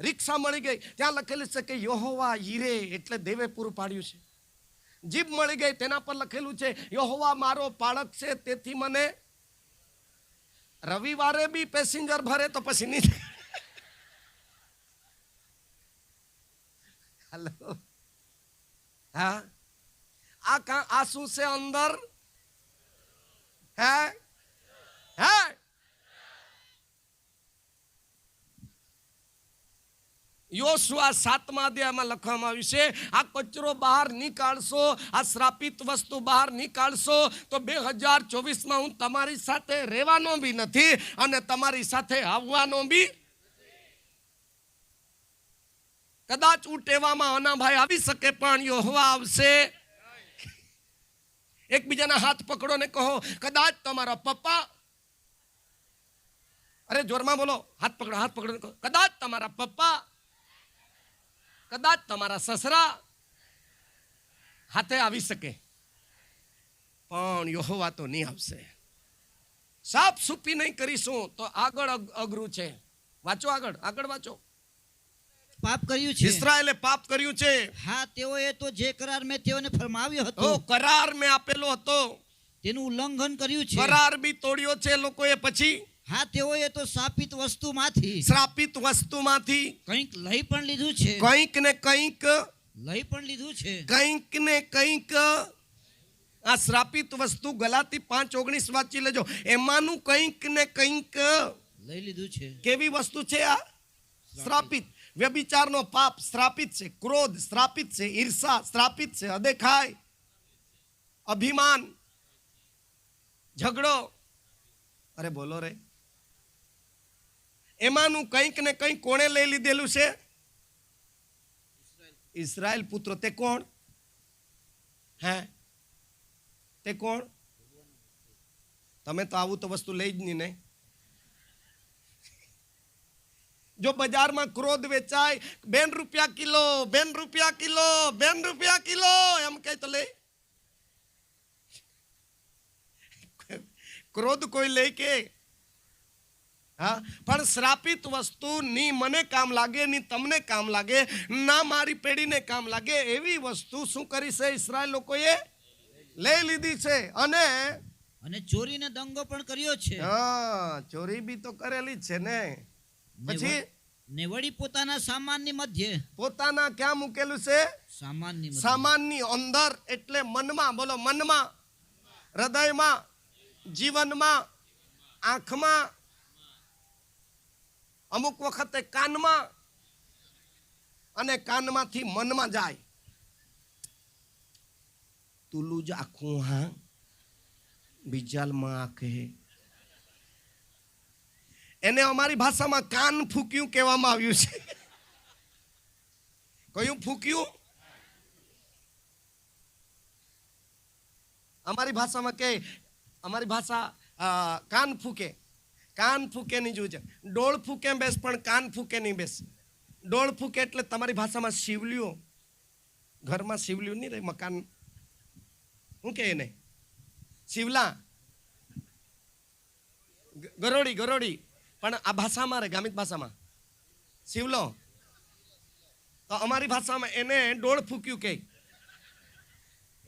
રિક્ષા મળી ગઈ, ત્યાં લખેલું છે કે યહોવા ઈરે, એટલે દેવે પૂરું પાડ્યું છે. જીભ મળી ગઈ, તેના પર લખેલું છે યહોવા મારો પાળક છે તેથી મને. રવિવારે બી પેસેન્જર ભરે તો પછી નહીં. હેલો. હા, આ શું છે અંદર? હે હે યોશુઆ 7મા અધ્યાયમાં લખવામાં આવ્યું છે આ કચરો બહાર નીકાળશો, આ શ્રાપિત વસ્તુ બહાર નીકાળશો તો 2024માં હું તમારી સાથે રહેવાનો બી નથી અને તમારી સાથે આવવાનો બી. કદાચ ઉટેવામાં અનાભાઈ આવી શકે પણ યહોવા આવશે. એકબીજાના હાથ પકડો ને કહો કદાચ તમારા પપ્પા, અરે જોરમાં બોલો, હાથ પકડો ને કહો કદાચ તમારા પપ્પા, કદાચ તમારા સસરા હાથે આવી શકે પણ યહોવા તો નહીં આવશે. સાફ સુપી નહીં કરીશું તો આગળ અઘરું છે. વાંચો, આગળ વાંચો. પાપ કર્યું છે, ઇસ્રાએલે પાપ કર્યું છે. હા, તેઓએ તો જે કરાર મેં તેઓને ફરમાવ્યો હતો, કરાર મેં આપેલો હતો તેનું ઉલ્લંઘન કર્યું છે. કરાર બી તોડ્યો છે લોકોએ. પછી હા તેઓએ તો શ્રાપિત વસ્તુમાંથી શ્રાપિત વસ્તુમાંથી કંઈક લઈ પણ લીધું છે, કંઈક ને કંઈક, લઈ પણ લીધું છે. કંઈક ને કંઈક. આ શ્રાપિત વસ્તુ ગલાતી 5:19 વાંચી લેજો. એમાંનું કંઈક ને કંઈક લઈ લીધું છે. કેવી વસ્તુ છે આ? શ્રાપિત. વ્યભિચારનો પાપ શ્રાપિત છે, ક્રોધ શ્રાપિત છે, ઈર્ષા શ્રાપિત છે, અદેખાય, અભિમાન, ઝઘડો. અરે બોલો રે. એમાંનું કંઈક ને કંઈક કોણે લઈ લીધેલું છે? ઇસ્રાએલ પુત્રો. તે કોણ? હે, તે કોણ? તમે તો આવું તો વસ્તુ લઈ જ નહીં ને. જો બજારમાં ક્રોધ વેચાય, ₹2 કિલો, ₹2 કિલો, ₹2 કિલો એમ કહે તો લે. ક્રોધ કોઈ લે કે? હા, પણ શ્રાપિત વસ્તુ ની મને કામ લાગે, ની તમને કામ લાગે, ના મારી પેઢીને કામ લાગે એવી વસ્તુ શું કરી છે? ઇસ્રાએલ લોકોએ લઈ લીધી છે. અને ચોરીને દંગો પણ કર્યો છે. હા, ચોરી બી તો કરેલી જ છે ને. પછી ને વળી પોતાના સામાનની મધ્યે, પોતાના ક્યાં મૂકેલું છે? સામાનની મધ્યે. સામાનની અંદર એટલે મનમાં. બોલો, મનમાં, હૃદયમાં, જીવનમાં, આંખમાં, અમુક વખતે કાનમાં, અને કાનમાંથી મનમાં જાય. તુલું જ આખું હા બીજાલમાં આંખે. એને અમારી ભાષામાં કાન ફૂક્યું કહેવામાં આવ્યું છે. કયું ફૂક્યું? અમારી ભાષામાં કે, અમારી ભાષા કાન ફૂકે. કાન ફૂકે નહીં જોયું છે. ડોળ ફૂકે બેસ પણ કાન ફૂકે નહીં બેસ. ડોળ ફૂકે એટલે તમારી ભાષામાં શિવલિયો. ઘરમાં શિવલિયો નહીં રહે, મકાન શું કે એને? શિવલા, ગરોડી, ગરોડી. પણ આ ભાષામાં રે, ગામિત ભાષામાં શિવલો. તો અમારી ભાષામાં એને ડોળ ફૂક્યું કે.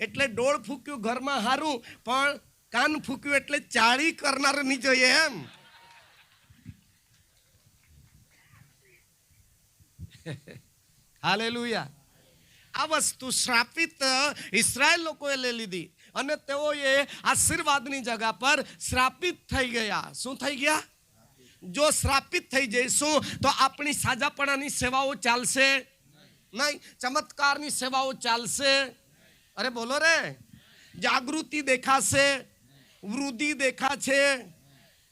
એટલે ડોળ ફૂક્યું ઘરમાં હારું, પણ કાન ફૂક્યું એટલે ચાળી કરનાર નહીં જોઈએ એમ. હાલેલુયા. આ વસ્તુ શ્રાપિત ઇસ્રાએલ લોકોએ લઈ લીધી અને તેઓએ આશીર્વાદની જગ્યા પર શ્રાપિત થઈ ગયા. શું થઈ ગયા? જો શ્રાપિત થઈ જઈશું તો આપણી સાજાપણાની સેવાઓ ચાલશે નહીં, ચમત્કારની સેવાઓ ચાલશે. અરે બોલો રે. જાગૃતિ દેખાશે, વૃદ્ધિ દેખાશે,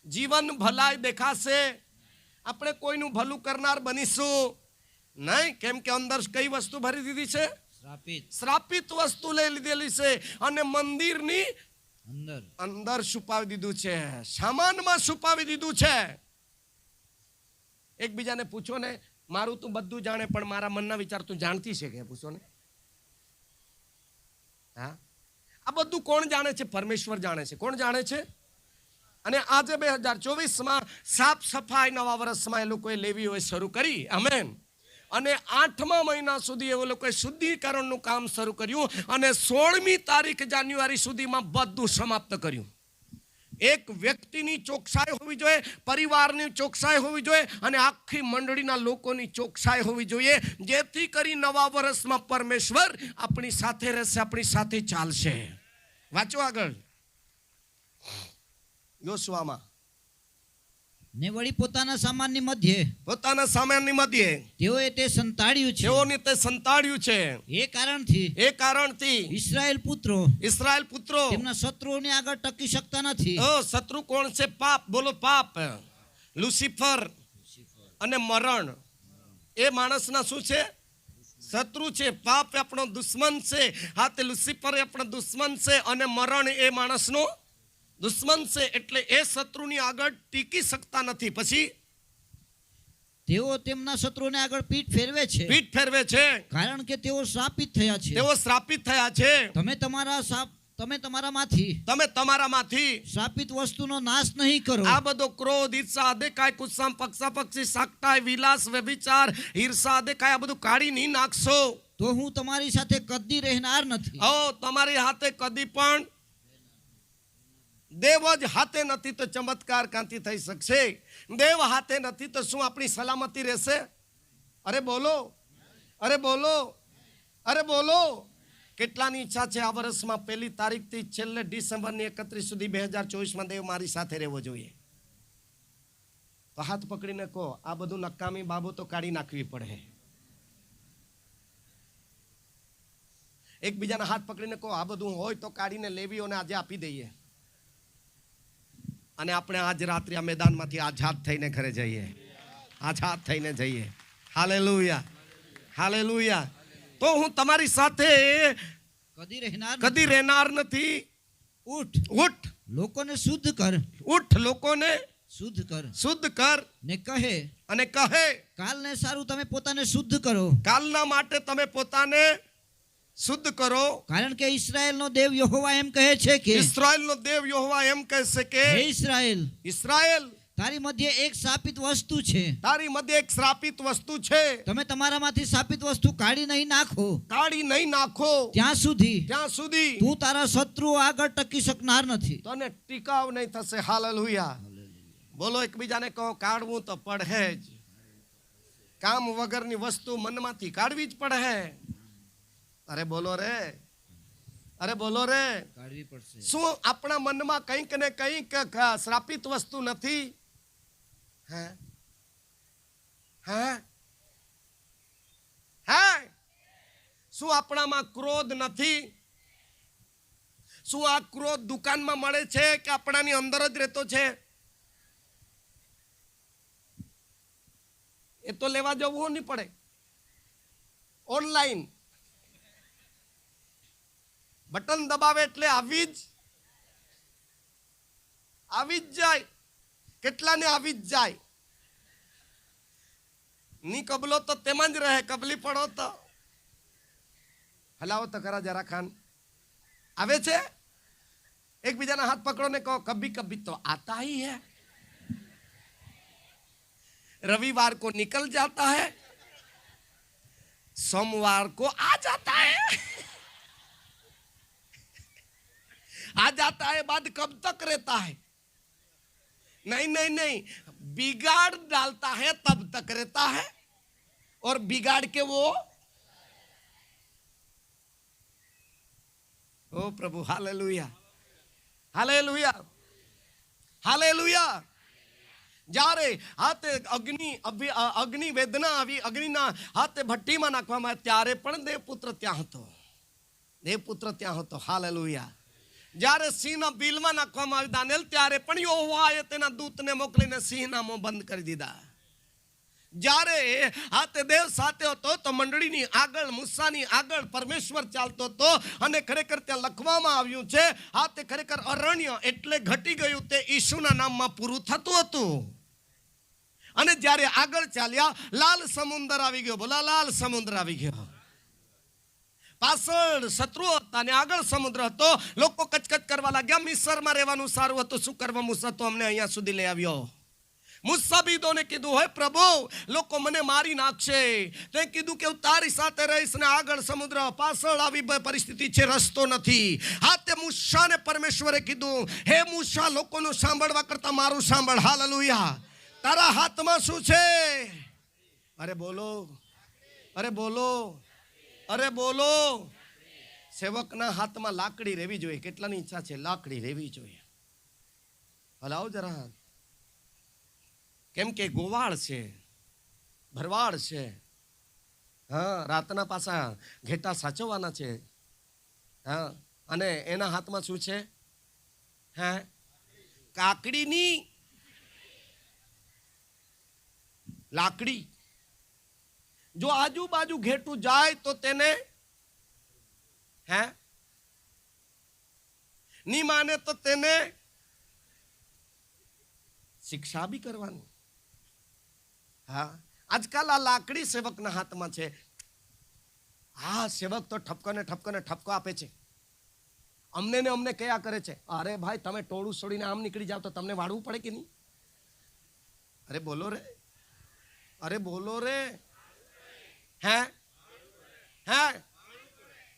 જીવન ભલાઈ દેખાશે. આપણે કોઈનું ભલું કરનાર બનીશું નહીં. કેમ કે અંદર કઈ વસ્તુ ભરી દીધી છે? શ્રાપિત વસ્તુ લઈ લીધેલી છે અને મંદિરની અંદર છુપાવી દીધું છે, સામાનમાં છુપાવી દીધું છે. એકબીજાને પૂછો ને, મારું તું બધું જાણે પણ મારા મનના વિચાર તું જાણતી છે કે? પૂછો ને. હા, આ બધું કોણ જાણે છે? પરમેશ્વર જાણે છે. કોણ જાણે છે? અને આજે 2024માં સાફ સફાઈ નવા વર્ષમાં એ લોકોએ લેવી હોય શરૂ કરી. આમેન. અને 8મા મહિના સુધી એ લોકોએ શુદ્ધિકરણનું કામ શરૂ કર્યું અને 16મી તારીખ જાન્યુઆરી સુધીમાં બધું સમાપ્ત કર્યું. એક વ્યક્તિની ચોકસાઈ હોવી જોઈએ, પરિવારની ચોકસાઈ હોવી જોઈએ અને આખી મંડળીના લોકોની ચોકસાઈ હોવી જોઈએ, જેથી કરી નવા વર્ષમાં પરમેશ્વર આપણી સાથે રહેશે, આપણી સાથે ચાલશે. વાંચો આગળ યોશુઆમાં. ને વળી પોતાના સામાનની મધ્યે, પોતાના સામાનની મધ્યે તેઓએ તે સંતાડ્યું છે. તેઓને તે સંતાડ્યું છે. એ કારણથી ઇસ્રાએલ પુત્રો તેમના શત્રુઓની આગળ ટકી શકતા નથી. શત્રુ કોણ છે? પાપ. બોલો, પાપ. લુસિફર અને મરણ એ માણસના શું છે? શત્રુ છે. પાપ આપણો દુશ્મન છે. હા, તે લુસિફર આપણો દુશ્મન છે અને મરણ એ માણસનો દુશ્મન છે. એટલે એ શત્રુની આગળ ટીકી શકતા નથી. પછી તેઓ તેમના શત્રુઓને આગળ પીઠ ફેરવે છે. પીઠ ફેરવે છે કારણ કે તેઓ શ્રાપિત થયા છે. તેઓ શ્રાપિત થયા છે. તમે તમારામાંથી શ્રાપિત વસ્તુનો નાશ નહીં કરો. આ બધો ક્રોધ, ઈર્ષા, અદેખાય, કુત્સામ, પક્ષાપક્ષી, સાકટાય, વિલાસ, વ્યભિચાર, ઈર્ષા, અદેખાય આ બધું કાઢી નહીં નાખશો તો હું તમારી સાથે કદી રહેનાર નથી. તમારી હાથે કદી પણ દેવ જ હાથે નથી તો ચમત્કાર ક્યાંથી થઈ શકશે? દેવ હાથે નથી તો શું આપણી સલામતી રહેશે? અરે બોલો, અરે બોલો, અરે બોલો. કેટલાની ઈચ્છા છે આ વર્ષમાં 1 તારીખથી છેલ્લે ડિસેમ્બરની 31 સુધી 2024માં દેવ મારી સાથે રહેવો જોઈએ? તો હાથ પકડીને કહો, આ બધું નકામી બાબતો કાઢી નાખવી પડે. એકબીજાના હાથ પકડીને કહો, આ બધું હોય તો કાઢીને લેવીઓને આજે આપી દઈએ અને આપણે આજ રાત્રે આ મેદાનમાંથી આઝાદ થઈને ઘરે જઈએ, આઝાદ થઈને જઈએ. Hallelujah, hallelujah. તો હું તમારી સાથે કદી રહેનાર નથી. ઉઠ, ઉઠ, લોકોને શુદ્ધ કર. ઉઠ, લોકોને શુદ્ધ કર, શુદ્ધ કર. ને કહે, અને કહે, કાલને સારું તમે પોતાને શુદ્ધ કરો. કાલના માટે તમે પોતાને શુદ્ધ કરો. કારણ કે ઇસ્રાયેલનો દેવ યહોવા એમ કહે છે કે, ઇસ્રાયેલનો દેવ યહોવા એમ કહે છે કે, હે ઇસ્રાયેલ, ઇસ્રાયેલ, તારી મધ્યે એક શાપિત વસ્તુ છે. તારી મધ્ય એક શ્રાપિત વસ્તુ છે. તમે તમારામાંથી શાપિત વસ્તુ કાઢી નહીં નાખો, કાઢી નહીં નાખો ત્યાં સુધી તું તારા શત્રુઓ આગળ ટકી શકનાર નથી. તને ટીકાવ નહીં થશે. હાલેલુયા. બોલો, એકબીજાને કહો, કાઢવું તો પડે જ. કામ વગરની વસ્તુ મનમાંથી કાઢવી જ પડે. અરે બોલો રે, અરે બોલો રે. કાઢવી પડશે. શું આપણા મનમાં કંઈક ને કંઈક શ્રાપિત વસ્તુ નથી? હે, હે, હે? શું આપણામાં ક્રોધ નથી? શું આ ક્રોધ દુકાનમાં મળે છે કે આપણાની અંદર જ રહેતો છે? એ તો લેવા જવું નહીં પડે. ઓનલાઈન બટન દબાવે એટલે આવી જ જાય. કેટલાને આવી જ જાય. ની કબલો તો તેમાં જ રહે. કબલી પડો તો હલાવો તો ખરા જરા ખાન. આવે છે? એકબીજાના હાથ પકડો ને કહો, કભી કભી તો આતા ही है. रविवार को निकल जाता है, सोमवार को आ जाता है. आ जाता है बाद कब तक रहता है? नहीं नहीं नहीं, बिगाड़ डालता है तब तक रहता है. और बिगाड़ के वो, ओ प्रभु, हालेलुया, हालेलुया, हालेलुया. જ્યારે હાથે અગ્નિ વેદના આવી, અગ્નિના હાથે ભઠ્ઠીમાં નાખવામાં આવે ત્યારે પણ દેવપુત્ર ત્યાં હતો. દેવપુત્ર ત્યાં હતો. હાલેલુયા. જ્યારે સિંહના બિલમાં નાખવામાં આવી દાનિયેલ, ત્યારે પણ યહોવાએ તેના દૂતને મોકલીને સિંહના મોં બંધ કરી દીધા. જ્યારે હાથે દેવ સાથે હતો તો મંડળીની આગળ, મૂસાની આગળ પરમેશ્વર ચાલતો હતો. અને ખરેખર ત્યાં લખવામાં આવ્યું છે, હાથે ખરેખર અરણ્ય એટલે ઘટી ગયું તે ઈસુના નામમાં પૂરું થતું હતું. અને જ્યારે આગળ ચાલ્યા, લાલ સમુદ્ર આવી ગયો. બોલા, લાલ સમુદ્ર આવી ગયો. પાછળ શત્રુઓ હતા અને આગળ સમુદ્ર હતો. લોકો કચકચ કરવા લાગ્યા, મિસરમાં રહેવાનું સારું હતું. શું કરવા? મૂસા તો અમને અહીંયા સુધી લઈ આવ્યો. મુસાબીદોને કીધું, હે પ્રભુ, લોકો મને મારી નાખશે. તે કીધું કે હું તારી સાથે રહીશ. ને આગળ સમુદ્ર, પાછળ આવી પરિસ્થિતિ છે, રસ્તો નથી. હા, તે મૂસાને પરમેશ્વરે કીધું, હે મૂસા, લોકોનું સાંભળવા કરતા મારું સાંભળ. હાલેલુયા. તારા હાથમાં શું છે? અરે બોલો, અરે બોલો, અરે બોલો. સેવકના હાથમાં લાકડી રહેવી જોઈએ. કેટલાની ઈચ્છા છે લાકડી રહેવી જોઈએ? હલાવો જરા. કેમ કે ગોવાળ છે, ભરવાડ છે. હા, રાતના પાછા ઘેટા સાચવવાના છે. હા, અને એના હાથમાં શું છે? હે, કાકડીની લાકડી. જો આજુબાજુ ઘેટું જાય તો તેને હે ની માને તો તેને શિક્ષા બી કરવાની. હા, આજકાલ આ લાકડી સેવકના હાથમાં છે. હા, સેવક તો ઠપકો ને ઠપકો આપે છે. અમને ને અમને કયા કરે છે, અરે ભાઈ તમે ટોળું છોડીને આમ નીકળી જાવ તો તમને વાળવું પડે કે નહીં? અરે બોલો રે, અરે બોલો રે. હે હે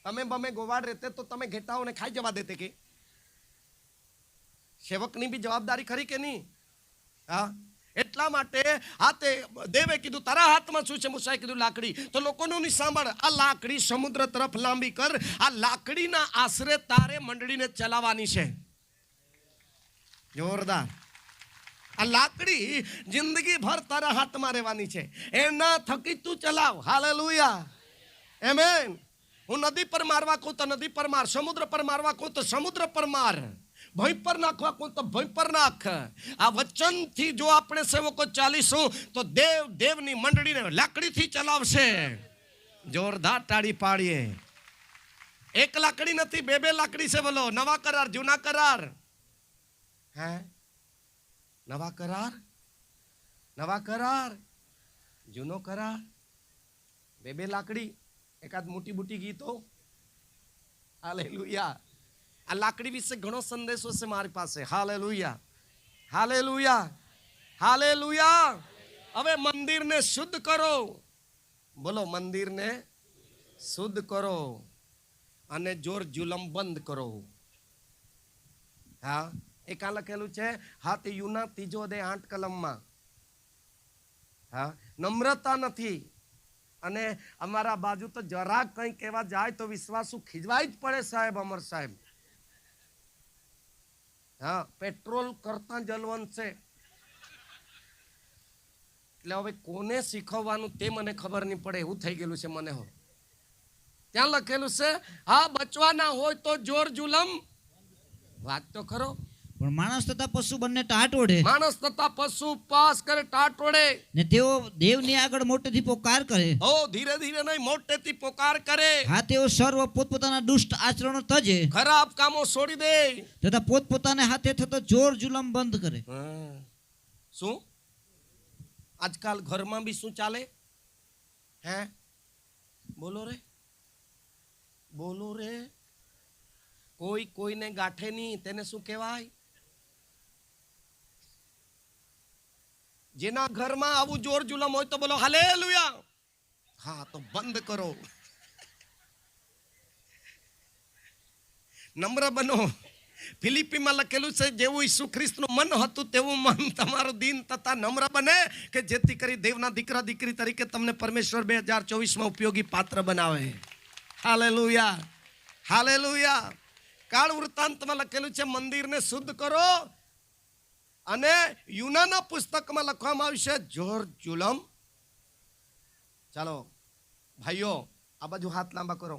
તમે બમે ગોવાડ રહેતે તો તમે ઘેટાઓને ખાઈ જવા દેતે કે? સેવકની બી જવાબદારી ખરી કે નહીં? હા, એટલા માટે આ તે દેવે કીધું તારા હાથમાં શું છે? મૂસાએ કીધું લાકડી. તો લોકોનું ની સાંભળ, આ લાકડી સમુદ્ર તરફ લાંબી કર. આ લાકડીના આશરે તારે મંડળીને ચલાવવાની છે. જોરદાર. આ લાકડી જિંદગી ભર તારા હાથમાં રહેવાની છે. એના થકી તું ચલાવ. હાલેલુયા, આમેન. હું નદી પર મારવા કહું તો નદી પર માર, સમુદ્ર પર મારવા કહું તો સમુદ્ર પર માર, ભોંય પર નાખવા કહું તો ભોંય પર નાખ. આ વચનથી જો આપણે સેવકો ચાલીશું તો દેવ દેવની મંડળીને લાકડીથી ચલાવશે. જોરદાર તાળી પાડીએ. એક લાકડી નથી, બે બે લાકડી છે. બોલો, નવા કરાર, જૂના કરાર. હે, નવા કરાર, નવા કરાર, જૂનો કરાર, બે બે લાકડી, એકાદ મોટી મોટી ગીતો. હાલેલુયા. આ લાકડી વિશે ઘણો સંદેશો છે મારી પાસે. Hallelujah, hallelujah, hallelujah. હવે મંદિરને શુદ્ધ કરો. બોલો, મંદિરને શુદ્ધ કરો અને જોર જુલમ બંધ કરો. હા, એ કાં લખેલું છે? હાથ યુના 3:8 કલમમાં. હા, નમ્રતા નથી. અને અમારા બાજુ તો જરાક કંઈ કહેવા જાય તો વિશ્વાસુ ખીજવાય જ પડે સાહેબ, અમર સાહેબ. હા, પેટ્રોલ કરતા જલવંત છે. એટલે હવે કોને શીખવવાનું તે મને ખબર નહીં પડે એવું થઈ ગયેલું છે મને. હો, ત્યાં લખેલું છે હા, બચવાના હોય તો જોર જુલમ. વાત તો ખરો. પણ માણસ તથા પશુ બંને ટાટ ઓઢે. માણસ તથા પશુ ઉપવાસ કરે, ટાટ ઓઢે. ને તેઓ દેવની આગળ મોટેથી પોકાર કરે. ઓ, ધીરે ધીરે નહીં, મોટેથી પોકાર કરે. હા, તેઓ સર્વ પોતપોતાના દુષ્ટ આચરણો તજે, ખરાબ કામો છોડી દે, તથા પોતપોતાને હાથે થતો જોર જુલમ બંધ કરે. શું આજકાલ ઘરમાં બી શું ચાલે? હે, બોલો રે, બોલો રે. કોઈ કોઈને ગાંઠે નહીં, તેને શું કહેવાય? જેના ઘરમાં આવું જોર જુલમ હોય તો બોલો હાલેલુયા. હા, તો બંધ કરો. નમ્ર બનો. ફિલિપીમાં લખેલું છે જેવું ઈસુ ખ્રિસ્તનું મન હતું તેવું મન તમારું દિન તથા નમ્ર બને, કે જેથી કરી દેવના દીકરા દીકરી તરીકે તમને પરમેશ્વર 2024માં ઉપયોગી પાત્ર બનાવે. Hallelujah, hallelujah. કાળ વૃત્તાંતમાં લખેલું છે મંદિરને શુદ્ધ કરો. અને યુનાના પુસ્તકમાં લખવામાં આવ્યું છે જોર જુલમ. ચાલો ભાઈઓ, આ બાજુ હાથ લાંબા કરો,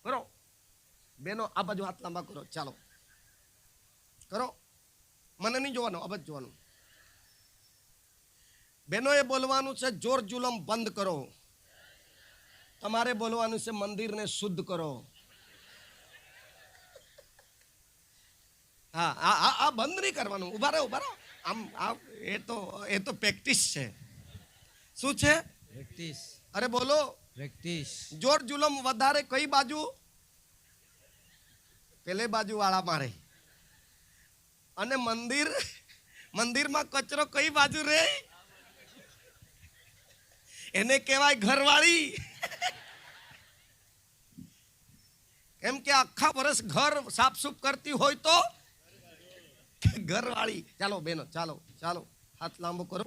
કરો. બેનો, આ બાજુ હાથ લાંબા કરો. ચાલો કરો. મને નહીં જોવાનું, આ બાજુ જોવાનું. બેનો, એ બોલવાનું છે જોર જુલમ બંધ કરો. તમારે બોલવાનું છે મંદિરને શુદ્ધ કરો. હા, આ બંધ નહીં કરવાનું. ઉભા રહો, ઉભા રહો. આમ એ તો પ્રેક્ટિસ છે. શું છે? પ્રેક્ટિસ. અરે બોલો, પ્રેક્ટિસ. જોર જુલમ વધારે કઈ બાજુ? પેલે બાજુ વાળા મારે. અને મંદિરમાં કચરો કઈ બાજુ રે? એને કહેવાય ઘરવાળી. કેમ કે આખા વર્ષ ઘર સાફ સુફ કરતી હોય તો ઘરવાળી. ચાલો બેનો, ચાલો ચાલો, હાથ લાંબો કરો.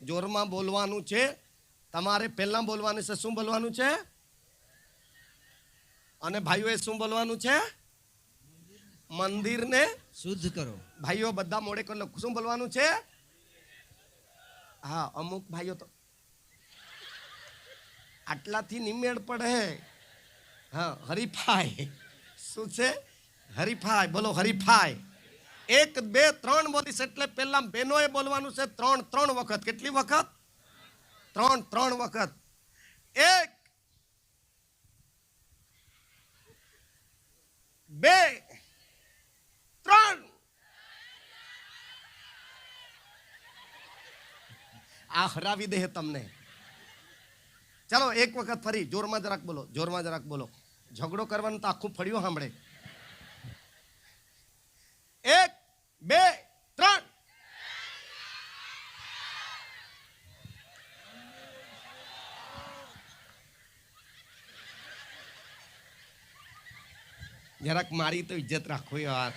જોરમાં બોલવાનું છે તમારે. પહેલા બોલવાનું છે. શું બોલવાનું છે? અને ભાઈઓએ શું બોલવાનું છે? મંદિરને શુદ્ધ કરો. ભાઈઓ બધા મોડે કરો. શું બોલવાનું છે? હા, અમુક ભાઈઓ તો આટલાથી નિમેળ પડે. હા, હરીફાઈ. શું છે? હરીફાઈ. બોલો હરીફાઈ. 1 2 3 બોલીશ એટલે પહેલા બહેનોએ બોલવાનું છે 3 વખત. કેટલી વખત? 3 વખત. 1 2 3. આ હરાવી દે તમને. ચાલો એક વખત ફરી જોરમાં જરાક બોલો, જોરમાં જરાક બોલો. ઝઘડો કરવાનું તો આખું ફળિયું સાંભળે. 1 2 3. જરાક મારી તો ઇજ્જત રાખો યાર.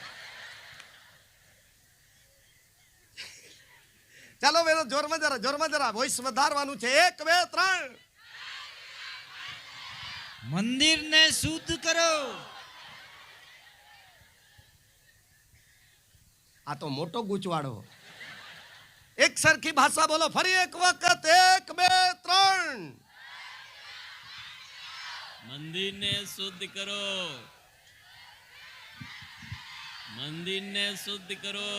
ચાલો બેનો, જોરમાં જરા વોઇસ વધારવાનું છે. 1 2 3. મંદિરને શુદ્ધ કરો. આ તો મોટો ગૂંચવાડો. એક સરખી ભાષા બોલો ફરી એક વખત. 1 2 3. મંદિરને શુદ્ધ કરો. મંદિરને શુદ્ધ કરો.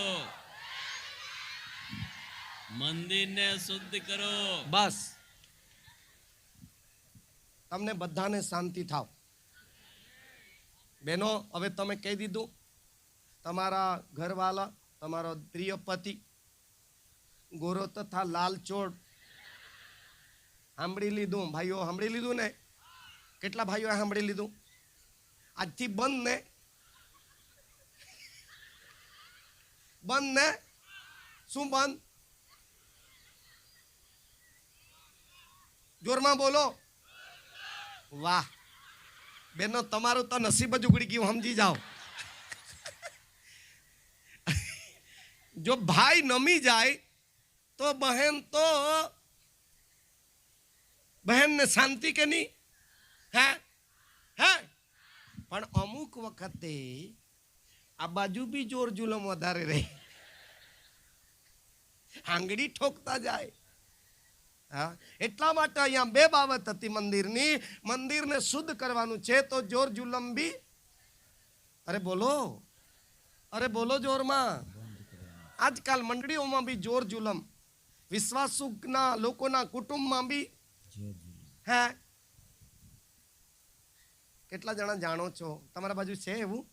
મંદિરને શુદ્ધ કરો. બસ તમને બધાને શાંતિ થાવ. બેનો, હવે તમે કહી દીધું. તમારા ઘરવાલા, તમારો પ્રિય પતિ ગોરો તથા લાલ ચોળ સાંભળી લીધું. ભાઈઓ સાંભળી લીધું ને? કેટલા ભાઈઓ સાંભળી લીધું? આજથી બંધ ને? બંધ ને? શું બંધ? જોરમાં બોલો. વાહ બેનો, તમારું તો નસીબ જ ઉગડી ગયું, સમજી જાઓ. જો ભાઈ નમી જાય તો બહેનને શાંતિ કે નહીં? હે હે પણ અમુક વખતે આ બાજુ બી જોર જુલમ વધારે રહે, આંગળી ઠોકતા જાય. હા, એટલા માટે અહીંયા 2 બાબત હતી મંદિરની. મંદિરને શુદ્ધ કરવાનું છે તો જોર જુલમ બી. અરે બોલો જોરમાં. આજકાલ મંડળીઓમાં બી જોર જુલમ, વિશ્વાસુના લોકોના કુટુંબમાં બી. હે કેટલા જણા જાણો છો? તમારા બાજુ છે એવું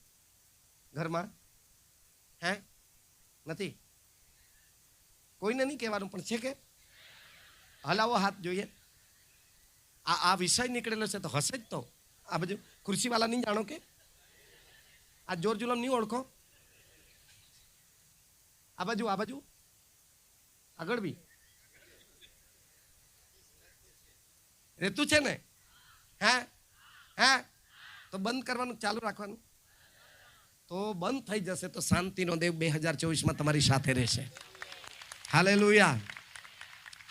ઘરમાં? હે નથી? કોઈને નહીં કહેવાનું પણ છે કે? હલાવો હાથ જોઈએ. આ વિષય નીકળેલો છે તો હશે જ. તો આ બાજુ ખુરશીવાલા નહીં જાણો કે? આ જોર જુલમ નહીં ઓળખો? આ બાજુ આગળ બી રહેતું છે ને? હે તો બંધ કરવાનું, ચાલુ રાખવાનું. તો બંધ થઈ જશે તો શાંતિનો દેવ 2024માં તમારી સાથે રહેશે. Hallelujah,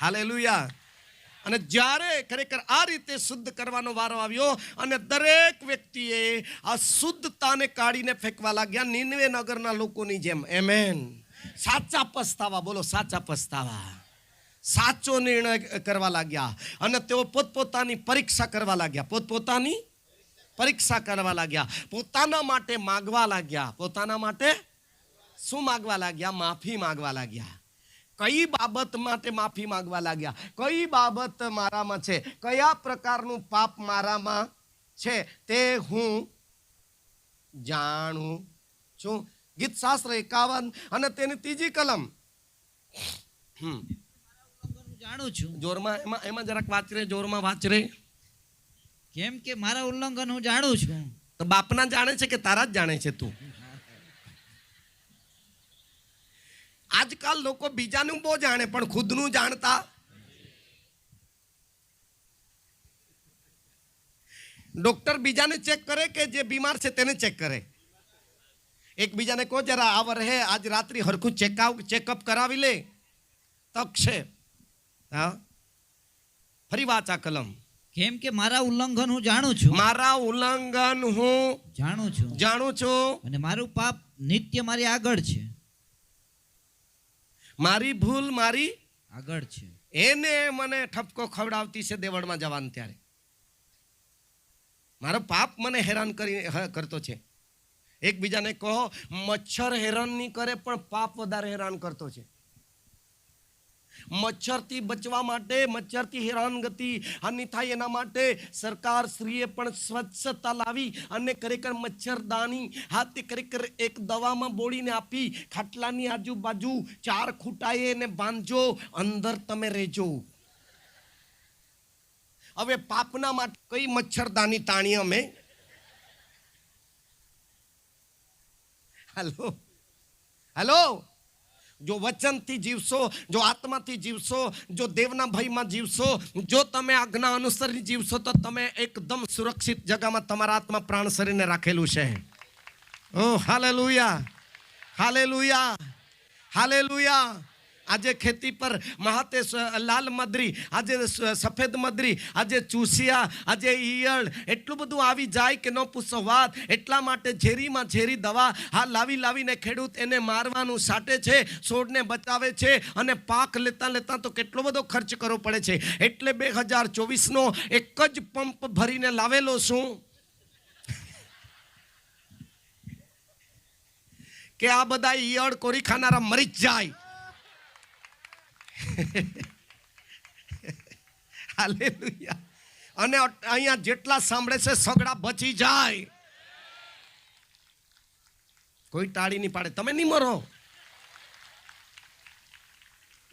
hallelujah. અને જ્યારે ખરેખર આ રીતે શુદ્ધ કરવાનો વારો આવ્યો અને દરેક વ્યક્તિએ આ શુદ્ધતાને કાઢીને ફેંકવા લાગ્યા, નીનવે નગરના લોકોની જેમ. આમેન. સાચા પસ્તાવા, બોલો સાચા પસ્તાવા. સાચો નિર્ણય કરવા લાગ્યા અને તેઓ પોતપોતાની પરીક્ષા કરવા લાગ્યા. પોતપોતાની પરીક્ષા કરવા લાગ્યા. પોતાના માટે માગવા લાગ્યા. પોતાના માટે શું માગવા લાગ્યા? માફી માગવા લાગ્યા. કઈ બાબત માટે માફી માંગવા લાગ્યા? કઈ બાબત મારામાં છે, કયા પ્રકારનું પાપ મારામાં છે તે હું જાણું છું. ગીત શાસ્ત્ર 51 અને તેની 3જી કલમ. જાણું છું. જોરમાં એમાં જરાક વાંચ રે, જોરમાં વાંચ રે. કેમ કે મારા ઉલ્લંઘન હું જાણું છું. તો બાપના જાણે છે કે તારા જ જાણે છે તું? આજકાલ લોકો બીજાનું બહુ જાણે પણ ખુદનું જાણતા. ડોક્ટર બીજાને ચેક કરે કે જે બીમાર છે તેને ચેક કરે? એકબીજાને કહો જરા આ વરહે આજ રાત્રિ હરખું ચેકઅપ કરાવી લે. તક છે. હા, ફરી વાંચ આ કલમ. કેમ કે મારા ઉલ્લંઘન હું જાણું છું. મારા ઉલ્લંઘન હું જાણું છું અને મારું પાપ નિત્ય મારી આગળ છે. મારી ભૂલ મારી આગળ છે. એને મને ઠપકો ખવડાવતી છે દેવળમાં જવાનું ત્યારે. મારો પાપ મને હેરાન કરતો છે. એકબીજાને કહો, મચ્છર હેરાન નહીં કરે પણ પાપ વધારે હેરાન કરતો છે. મચ્છરથી બચવા માટે, મચ્છરથી હેરાનગતિ હાનિ થાય એના માટે સરકાર શ્રીએ પણ સ્વચ્છતા લાવી અને ખરેખર મચ્છરદાની હાથે ખરેખર એક દવામાં બોળીને આપી. ખાટલાની આજુબાજુ 4 ખૂંટાએ એને બાંધજો, અંદર તમે રહેજો. હવે પાપના માટે કઈ મચ્છરદાની તાણી અમે? હેલો. જો વચનથી જીવશો, જો આત્માથી જીવશો, જો દેવના ભયમાં જીવશો, જો તમે આજ્ઞા અનુસરી જીવશો તો તમે એકદમ સુરક્ષિત જગામાં તમારા આત્મા પ્રાણ શરીરને રાખેલું છે. ઓ હાલેલુયા, હાલેલુયા, હાલેલુયા. આજે ખેતી પર મહાતે લાલ મદરી, આજે સફેદ મદરી, આજે ચૂસિયા, આજે ઈયળ એટલું બધું આવી જાય કે ન પૂછો વાત. એટલા માટે ઝેરીમાં ઝેરી દવા લાવીને ખેડૂત એને મારવાનું સાટે છે, છોડને બચાવે છે, અને પાક લેતા તો કેટલો બધો ખર્ચ કરવો પડે છે. એટલે 2024નો એક જ પંપ ભરીને લાવેલો છું કે આ બધા ઈયળ કોરી ખાનારા મરી જ જાય. હાલેલુયા. અને અહીંયા જેટલા સાંભળે છે સગડા બચી જાય. કોઈ ટાળી નહીં પાડે. તમે નહીં મરો.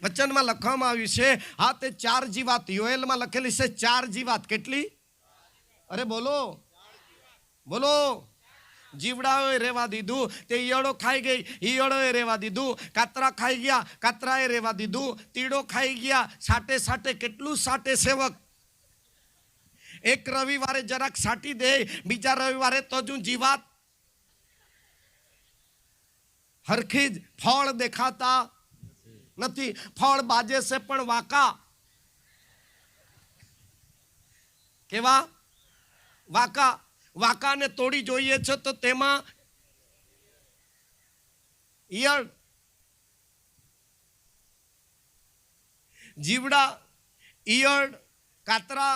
વચનમાં લખવામાં આવ્યું છે આ તે 4 જીવાત. યોએલમાં લખેલી છે 4 જીવાત. કેટલી? અરે બોલો બોલો. જીવડાઓએ રહેવા દીધું, તે ઈયળો ખાઈ ગઈ, ઈયળોએ રહેવા દીધું. કાતરા ખાઈ ગયા, કાતરાએ રહેવા દીધું. તીડો ખાઈ ગયા. સાટે કેટલું સાટે સેવક. એક રવિવારે જરાક સાટી દે, બીજા રવિવારે તો જ જીવાત હરખી જ. ફળ દેખાતા નથી. ફળ બાજે છે પણ વાકા. કેવા? વાકા. વાકાને તોડી જોઈએ છે તો તેમાં ઈયળ. જીવડા, ઈયળ, કાતરા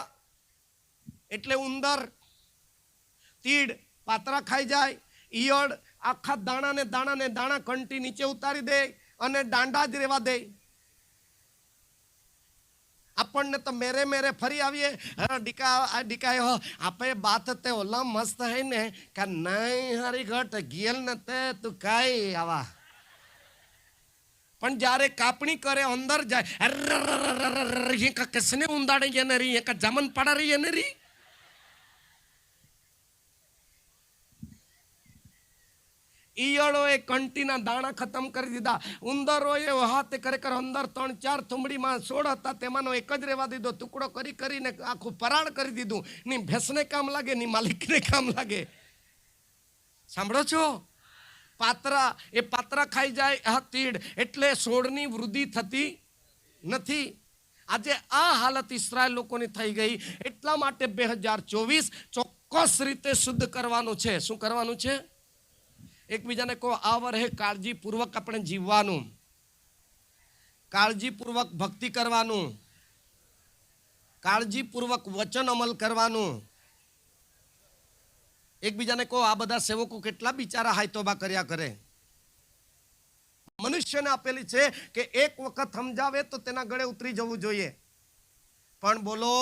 એટલે ઉંદર, તીડ પાતરા ખાઈ જાય. ઈયળ આખા દાણા કંટી નીચે ઉતારી દે અને દાંડા જ રહેવા દે. આપણને તો મેરે ફરી આવીએ. ડીકા આપણે બાત તે ઓલા મસ્ત હે ને કે નહીં હરી ઘટ ગયેલ ને તે તું કાઈ આવા. પણ જ્યારે કાપણી કરે અંદર જાય કસને ઉંદાડે એને રી જમન પડા રહી એને રી. ઈયળોએ કંટીના દાણા ખતમ કરી દીધા. ઉંદરોએ હાથે ખરેખર અંદર 3-4 થુંબડીમાં 16 હતા, તેમાંનો એક જ રહેવા દીધો. ટુકડો કરીને આખું પરાળ કરી દીધું. ની ભેંસને કામ લાગે, ની માલિકને કામ લાગે. સાંભળો છો? પાત્રા ખાઈ જાય આ તીડ. એટલે છોડની વૃદ્ધિ થતી નથી. આજે આ હાલત ઇસ્રાયેલ લોકોની થઈ ગઈ. એટલા માટે 2024 ચોક્કસ રીતે શુદ્ધ કરવાનું છે. શું કરવાનું છે? એકબીજાને કહો આ વર્ષે કાળજીપૂર્વક આપણે જીવવાનું, કાળજીપૂર્વક ભક્તિ કરવાનું, કાળજીપૂર્વક વચન અમલ કરવાનું. એકબીજાને કહો આ બધા સેવકો કેટલા બિચારા હાયતોબા કર્યા કરે. મનુષ્યને આપેલી છે કે એક વખત સમજાવે તો તેના ગળે ઉતરી જવું જોઈએ. પણ બોલો,